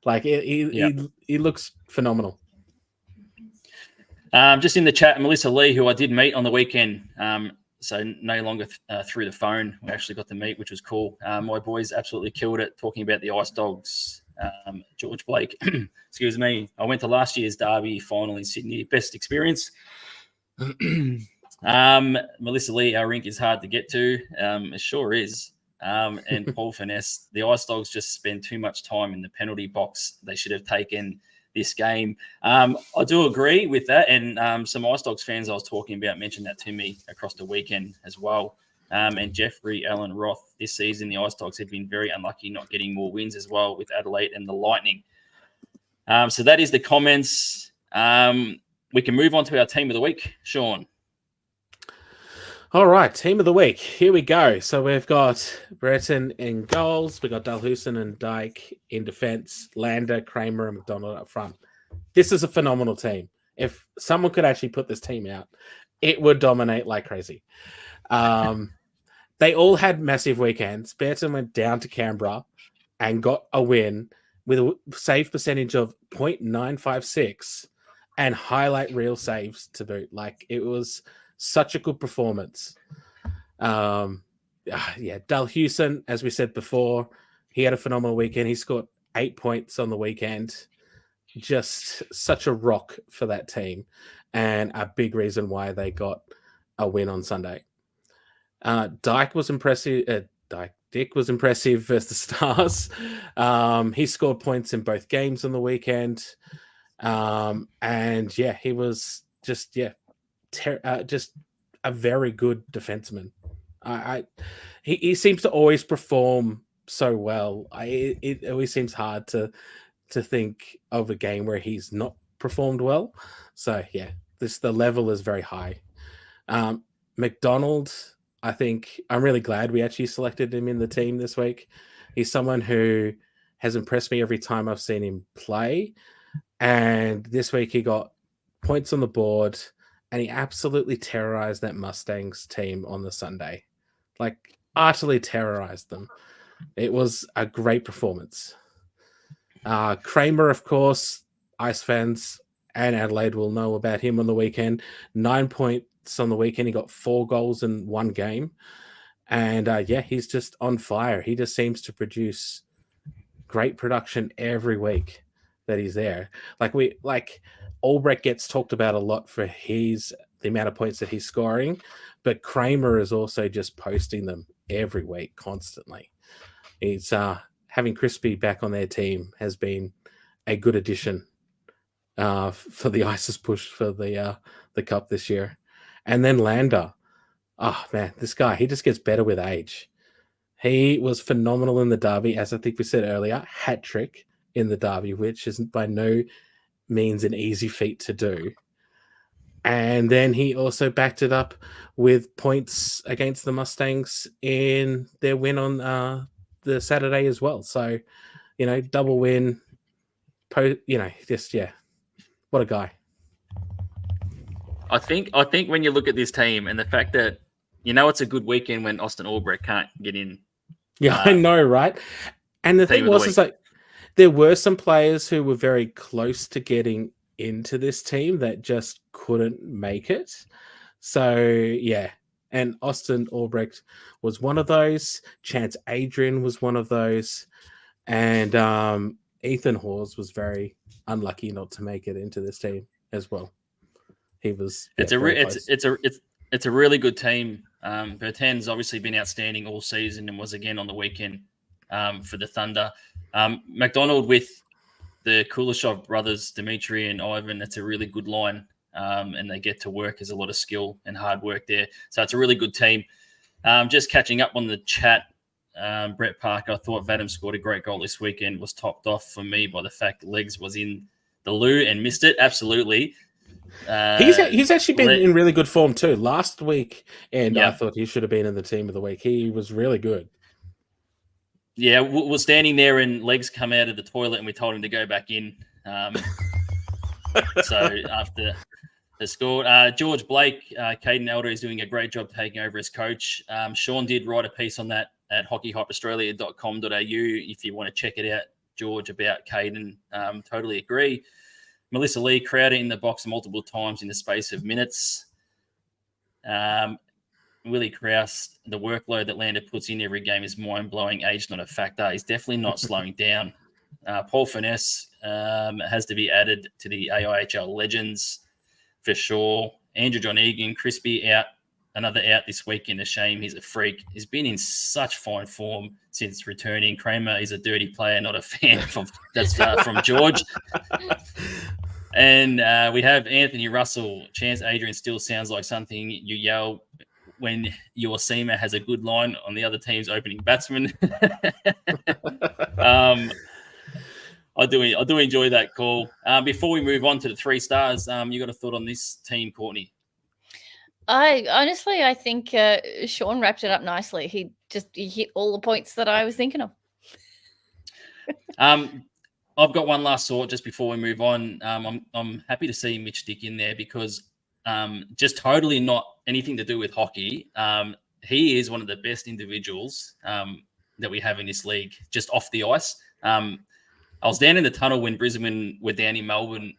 like he looks phenomenal. Just in the chat, Melissa Lee, who I did meet on the weekend, so no longer through the phone. We actually got to meet, which was cool. My boys absolutely killed it, talking about the Ice Dogs. George Blake, excuse me. I went to last year's Derby final in Sydney. Best experience. Melissa Lee, our rink is hard to get to. It sure is. And Paul Finesse, the Ice Dogs just spend too much time in the penalty box. They should have taken this game. I do agree with that. And some Ice Dogs fans I was talking about mentioned that to me across the weekend as well. And Jeffrey Allen Roth, this season, the Ice Dogs have been very unlucky not getting more wins as well with Adelaide and the Lightning. So that is the comments. We can move on to our team of the week. Sean. All right, team of the week. Here we go. So we've got Brereton in goals. We've got Dalhousen and Dyke in defense. Lander, Kramer, and McDonald up front. This is a phenomenal team. If someone could actually put this team out, it would dominate like crazy. They all had massive weekends. Brereton went down to Canberra and got a win with a save percentage of 0.956 and highlight reel saves to boot. Like, it was such a good performance. Dalhousen, as we said before, he had a phenomenal weekend. He scored 8 points on the weekend. Just such a rock for that team and a big reason why they got a win on Sunday. Dyke was impressive. Dick was impressive versus the Stars. He scored points in both games on the weekend. He was just a very good defenseman. He seems to always perform so well. It always seems hard to think of a game where he's not performed well. So yeah, the level is very high. McDonald, I think I'm really glad we actually selected him in the team this week. He's someone who has impressed me every time I've seen him play. And this week he got points on the board and he absolutely terrorized that Mustangs team on the Sunday. Like, utterly terrorized them. It was a great performance. Kramer, of course, Ice fans and Adelaide will know about him on the weekend. 9 points on the weekend. He got 4 goals in one game. And he's just on fire. He just seems to produce great production every week that he's there. Albrecht gets talked about a lot for the amount of points that he's scoring, but Kramer is also just posting them every week constantly. It's having Crispy back on their team has been a good addition for the ISIS push for the cup this year. And then Lander. Oh man, this guy, he just gets better with age. He was phenomenal in the Derby, as I think we said earlier, hat trick in the Derby, which is by no means an easy feat to do. And then he also backed it up with points against the Mustangs in their win on the Saturday as well. So, double win. What a guy. I think when you look at this team and the fact that it's a good weekend when Austin Albrecht can't get in. Yeah, I know, right? And the thing was, is like there were some players who were very close to getting into this team that just couldn't make it. So yeah, and Austin Albrecht was one of those. Chance Adrian was one of those, and Ethan Hawes was very unlucky not to make it into this team as well. He was. It's a really good team. Bertan's obviously been outstanding all season and was again on the weekend for the Thunder. McDonald with the Kuleshov brothers, Dimitri and Ivan, that's a really good line. And they get to work. There's a lot of skill and hard work there. So it's a really good team. Just catching up on the chat, Brett Parker, I thought Vadim scored a great goal this weekend, was topped off for me by the fact Legs was in the loo and missed it. Absolutely. He's actually been in really good form too. Last week, and I Yeah. thought he should have been in the team of the week. He was really good. Yeah, we're standing there and legs come out of the toilet, and we told him to go back in. So after the score, George Blake, Caden Elder is doing a great job taking over as coach. Sean did write a piece on that at hockeyhypeaustralia.com.au if you want to check it out, George, about Caden. Totally agree. Melissa Lee crowded in the box multiple times in the space of minutes. Willie Krause, the workload that Lander puts in every game is mind-blowing. Age not a factor. He's definitely not slowing down. Paul Finesse has to be added to the AIHL legends for sure. Andrew John Egan, Crispy out, another out this weekend. A shame. He's a freak. He's been in such fine form since returning. Kramer is a dirty player, not a fan. That's from George. And we have Anthony Russell. Chance Adrian still sounds like something you yell when your seamer has a good line on the other team's opening batsman. I do enjoy that call. Before we move on to the 3 stars, you got a thought on this team, Courtney? I think Sean wrapped it up nicely. He hit all the points that I was thinking of. I've got one last thought just before we move on. I'm happy to see Mitch Dick in there because just totally not anything to do with hockey. He is one of the best individuals that we have in this league, just off the ice. I was down in the tunnel when Brisbane were down in Melbourne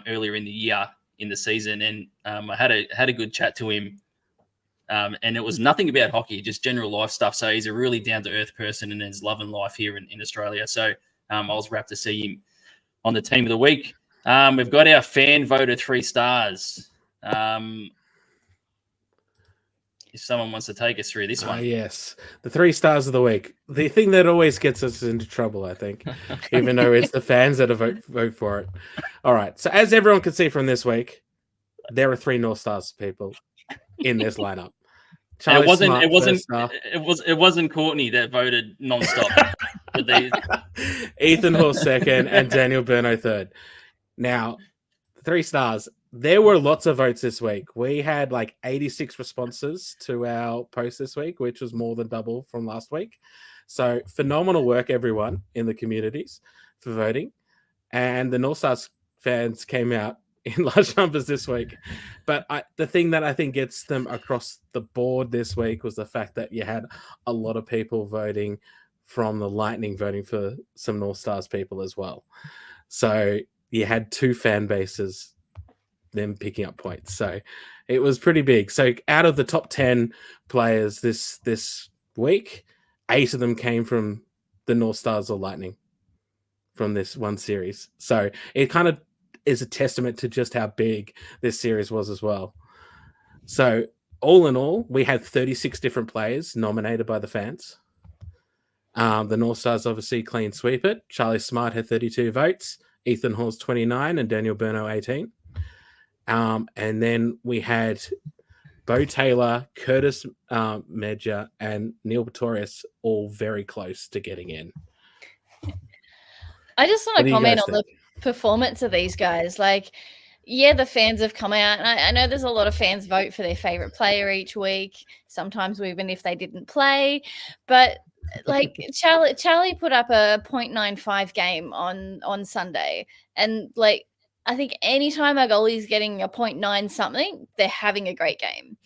earlier in the year in the season, and I had a good chat to him. And it was nothing about hockey, just general life stuff. So he's a really down-to-earth person and is loving life here in Australia. So I was rapt to see him on the team of the week. We've got our fan voted 3 stars. If someone wants to take us through this one. Yes, the 3 stars of the week. The thing that always gets us into trouble, I think, even though it's the fans that vote for it. All right. So as everyone can see from this week, there are 3 North Stars people in this lineup. It wasn't Courtney that voted nonstop. Ethan Horse second and Daniel Burno third. Now, 3 stars. There were lots of votes this week. We had like 86 responses to our post this week, which was more than double from last week. So phenomenal work, everyone in the communities for voting. And the North Stars fans came out in large numbers this week. But the thing that I think gets them across the board this week was the fact that you had a lot of people voting from the Lightning, voting for some North Stars people as well. So you had 2 fan bases, them picking up points. So it was pretty big. So out of the top 10 players this week, 8 of them came from the North Stars or Lightning from this one series. So it kind of is a testament to just how big this series was as well. So all in all, we had 36 different players nominated by the fans. The North Stars obviously clean sweep it. Charlie Smart had 32 votes, Ethan Hawes 29, and Daniel Burno 18. And then we had Bo Taylor, Curtis Medja, and Neil Pretorius all very close to getting in. I just want to comment on the performance of these guys. Like, yeah, the fans have come out. And I know there's a lot of fans vote for their favorite player each week, sometimes even if they didn't play. But like Charlie put up a 0.95 game on Sunday. And like, I think anytime a goalie's getting a 0.9 something, they're having a great game.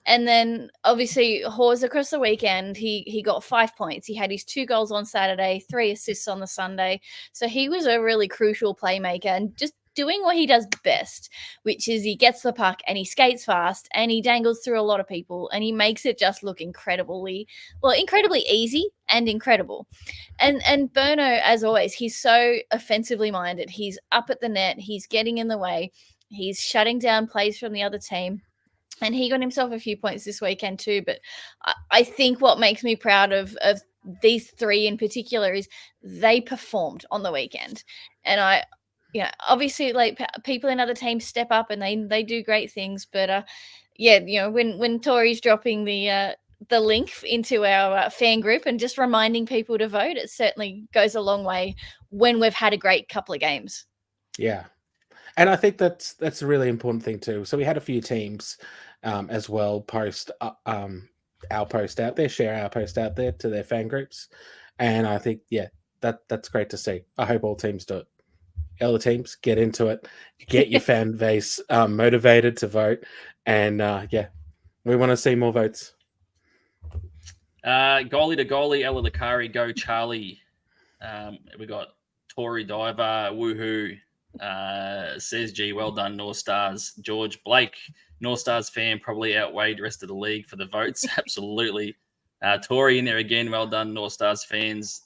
And then obviously Hawes across the weekend, he got 5 points. He had his 2 goals on Saturday, 3 assists on the Sunday. So he was a really crucial playmaker and just doing what he does best, which is he gets the puck and he skates fast and he dangles through a lot of people and he makes it just look incredibly easy and incredible. And Burno, as always, he's so offensively minded. He's up at the net. He's getting in the way. He's shutting down plays from the other team. And he got himself a few points this weekend too. But I think what makes me proud of these 3 in particular is they performed on the weekend. And obviously, like people in other teams step up and they do great things. But when Tori's dropping the link into our fan group and just reminding people to vote, it certainly goes a long way when we've had a great couple of games. Yeah. And I think that's a really important thing too. So we had a few teams as well post our post out there, share our post out there to their fan groups, and I think that's great to see. I hope all teams do it. Other teams get into it, get your fan base motivated to vote, and we want to see more votes. Goalie to goalie, Ella Lakari, go Charlie. We got Tori Diver, woohoo. Says G, well done, North Stars. George Blake, North Stars fan, probably outweighed the rest of the league for the votes. Absolutely. Tori in there again, well done, North Stars fans.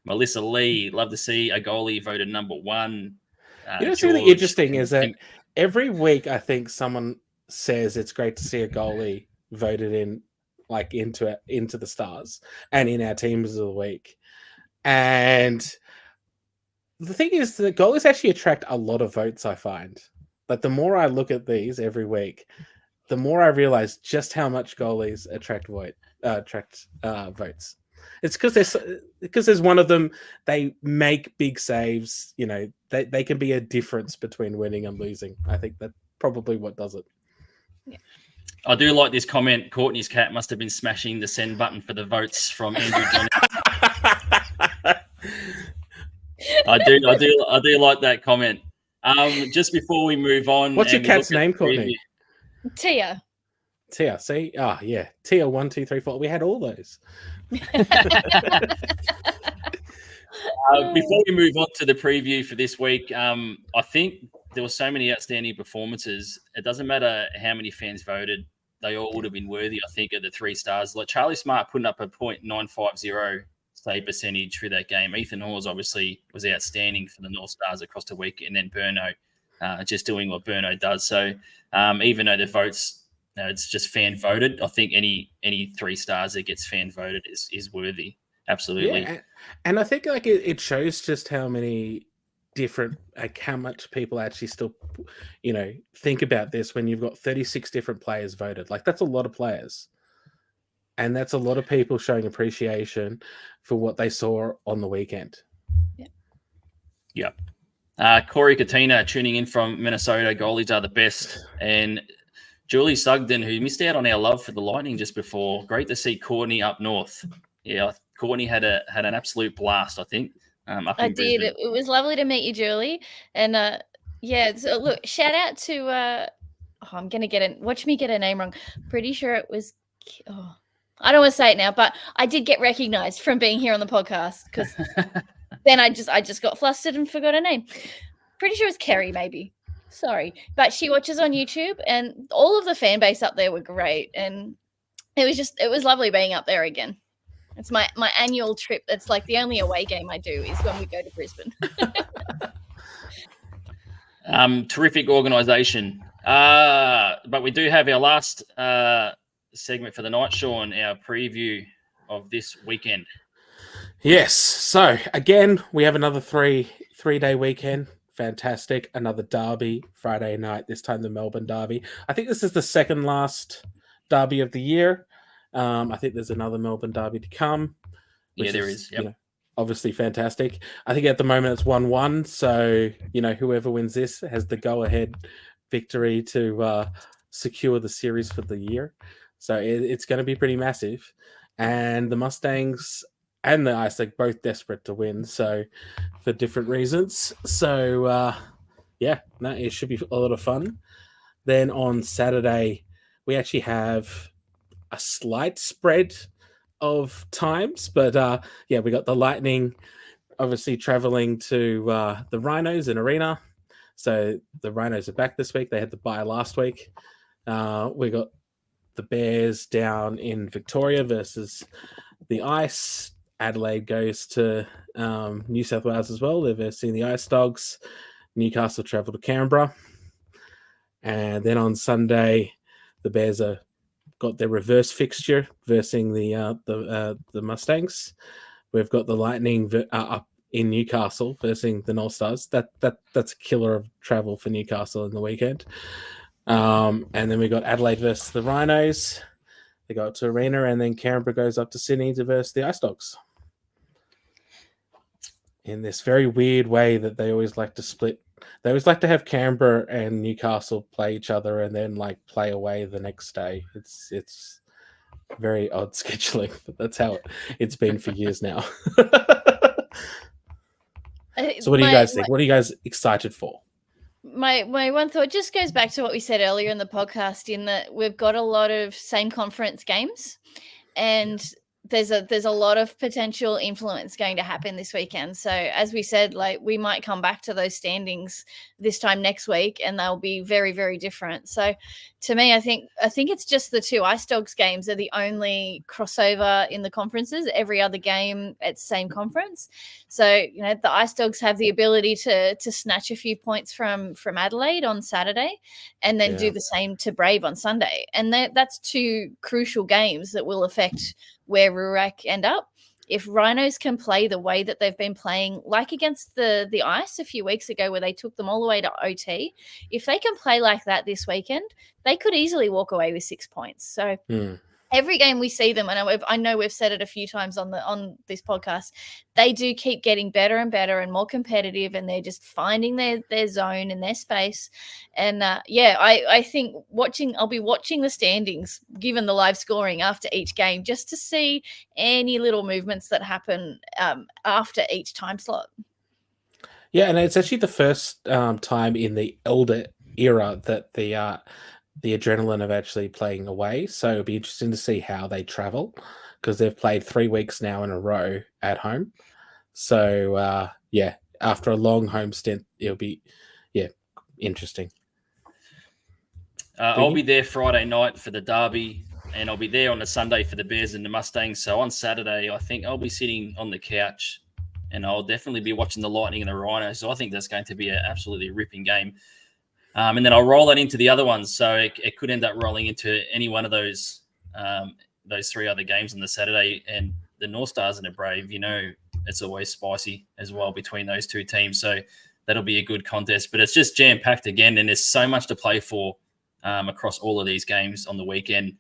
Melissa Lee, love to see a goalie voted number one. What's really interesting is that every week I think someone says it's great to see a goalie voted in, like into the Stars and in our teams of the week. And the thing is that goalies actually attract a lot of votes, I find. Like the more I look at these every week, the more I realize just how much goalies attract votes. It's because there's one of them. They make big saves. You know, they can be a difference between winning and losing. I think that's probably what does it. Yeah. I do like this comment. Courtney's cat must have been smashing the send button for the votes from Andrew Johnson. I do like that comment. Just before we move on, what's your cat's name, Courtney? Tia. Tia. See, yeah, Tia 1, 2, 3, 4. We had all those. Before we move on to the preview for this week, I think there were so many outstanding performances. It doesn't matter how many fans voted; they all would have been worthy. I think of the 3 stars, like Charlie Smart putting up a .950 save percentage through that game. Ethan Hawes obviously was outstanding for the North Stars across the week, and then Burno just doing what Burno does. So even though the votes, it's just fan voted, I think any 3 stars that gets fan voted is worthy. Absolutely. Yeah, and I think like it shows just how many different, like how much people actually still, think about this when you've got 36 different players voted. Like that's a lot of players. And that's a lot of people showing appreciation for what they saw on the weekend. Yeah. Corey Katina tuning in from Minnesota. Goalies are the best. And Julie Sugden, who missed out on our love for the Lightning just before. Great to see Courtney up north. Yeah, Courtney had an absolute blast, I think. I did. It was lovely to meet you, Julie. And so look, shout out to I'm gonna watch me get a name wrong. Pretty sure it was I don't want to say it now, but I did get recognized from being here on the podcast because then I just got flustered and forgot her name. Pretty sure it was Kerry, maybe. Sorry. But she watches on YouTube, and all of the fan base up there were great. And it was lovely being up there again. It's my annual trip. It's like the only away game I do is when we go to Brisbane. Terrific organisation. But we do have our last segment for the night, Sean, our preview of this weekend. Yes. So again, we have another three-day weekend. Fantastic. Another derby Friday night, this time the Melbourne derby. I think this is the second last derby of the year. I think there's another Melbourne derby to come. Yeah, there is. Yep. Obviously fantastic. I think at the moment it's 1-1. So, whoever wins this has the go-ahead victory to secure the series for the year. So it's going to be pretty massive. And the Mustangs and the Ice are both desperate to win. So for different reasons. So, it should be a lot of fun. Then on Saturday, we actually have a slight spread of times, but we got the Lightning obviously traveling to the Rhinos in Arena. So the Rhinos are back this week. They had the bye last week. We got the Bears down in Victoria versus the Ice. Adelaide goes to New South Wales as well. They're versing the Ice Dogs. Newcastle travel to Canberra. And then on Sunday, the Bears got their reverse fixture versing the Mustangs. We've got the Lightning up in Newcastle versing the North Stars. That's a killer of travel for Newcastle in the weekend. And then we got Adelaide versus the Rhinos. They go up to Arena, and then Canberra goes up to Sydney to verse the Ice Dogs. in this very weird way that they always like to split. They always like to have Canberra and Newcastle play each other and then like play away the next day. It's very odd scheduling, but that's how it's been for years now. So what do you guys think? What are you guys excited for? My one thought just goes back to what we said earlier in the podcast, in that we've got a lot of same conference games, and there's a lot of potential influence going to happen this weekend. So as we said, like, we might come back to those standings this time next week and they'll be very, very different. So to me, I think it's just the two Ice Dogs games are the only crossover in the conferences. Every other game it's same conference. So, you know, the Ice Dogs have the ability to snatch a few points from Adelaide on Saturday and then do the same to Brave on Sunday. And that's two crucial games that will affect where Rurak end up. If Rhinos can play the way that they've been playing, like against the Ice a few weeks ago where they took them all the way to OT, if they can play like that this weekend, they could easily walk away with 6 points. So every game we see them, and I know we've said it a few times on this podcast, they do keep getting better and better and more competitive, and they're just finding their zone and their space. And I think I'll be watching the standings, given the live scoring after each game, just to see any little movements that happen after each time slot. Yeah, and it's actually the first time in the Elder era that the Adrenaline are actually playing away. So it'll be interesting to see how they travel, because they've played 3 weeks now in a row at home. So after a long home stint, it'll be interesting. I'll be there Friday night for the derby, and I'll be there on the Sunday for the Bears and the Mustangs. So on Saturday, I think I'll be sitting on the couch, and I'll definitely be watching the Lightning and the Rhinos. So I think that's going to be an absolutely ripping game. And then I'll roll that into the other ones. So it could end up rolling into any one of those 3 other games on the Saturday. And the North Stars and the Brave, you know, it's always spicy as well between those two teams. So that'll be a good contest. But it's just jam-packed again, and there's so much to play for across all of these games on the weekend.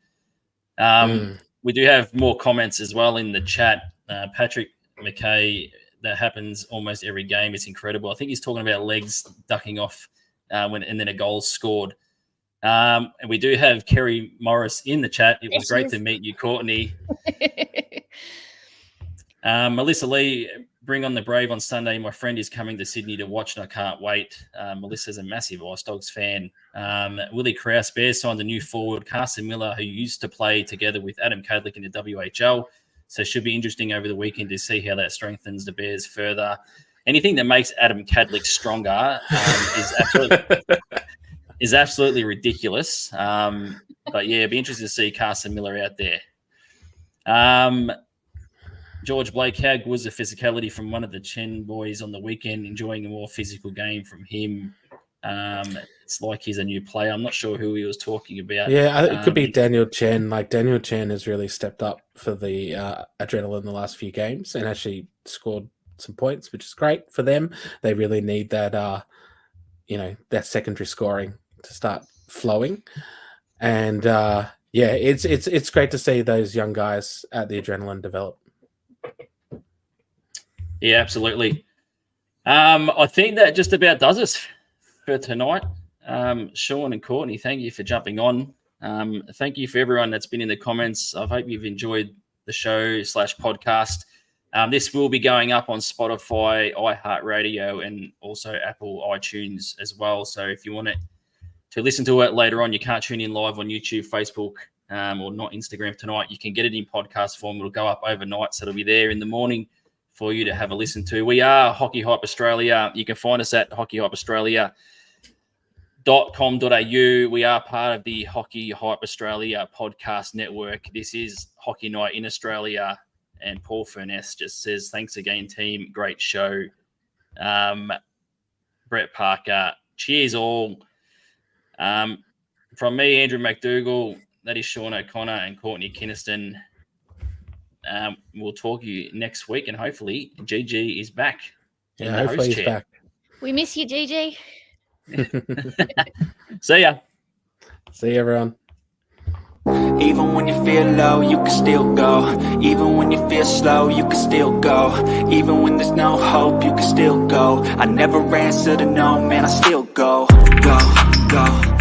We do have more comments as well in the chat. Patrick McKay, that happens almost every game. It's incredible. I think he's talking about legs ducking off and then a goal scored. And we do have Kerry Morris in the chat. It was great to meet you, Courtney. Melissa Lee, bring on the Brave on Sunday. My friend is coming to Sydney to watch, and I can't wait. Melissa's a massive Ice Dogs fan. Willie Krause, Bears signed a new forward, Carson Miller, who used to play together with Adam Cadlick in the WHL. So it should be interesting over the weekend to see how that strengthens the Bears further. Anything that makes Adam Cadlick stronger is absolutely ridiculous. But yeah, it'd be interesting to see Carson Miller out there. George Blake, how good was the physicality from one of the Chen boys on the weekend? Enjoying a more physical game from him. It's like he's a new player. I'm not sure who he was talking about. Yeah, it could be Daniel Chen. Like, Daniel Chen has really stepped up for the Adrenaline the last few games and actually scored some points, which is great for them. They really need that, that secondary scoring to start flowing. And it's great to see those young guys at the Adrenaline develop. Yeah, absolutely. I think that just about does us for tonight. Sean and Courtney, thank you for jumping on. Thank you for everyone that's been in the comments. I hope you've enjoyed the show /podcast. This will be going up on Spotify, iHeartRadio, and also Apple iTunes as well. So if you want to listen to it later on, you can't tune in live on YouTube, Facebook, or not Instagram tonight. You can get it in podcast form. It'll go up overnight, so it'll be there in the morning for you to have a listen to. We are Hockey Hype Australia. You can find us at hockeyhypeaustralia.com.au. We are part of the Hockey Hype Australia podcast network. This is Hockey Night in Australia. And Paul Furness just says, thanks again, team. Great show. Brett Parker, cheers all. From me, Andrew McDougall, that is Sean O'Connor and Courtney Kinniston. We'll talk to you next week, and hopefully GG is back. Yeah, hopefully he's back. We miss you, GG. See ya. See you, everyone. Even when you feel low, you can still go. Even when you feel slow, you can still go. Even when there's no hope, you can still go. I never answer to no, man, I still go. Go, go.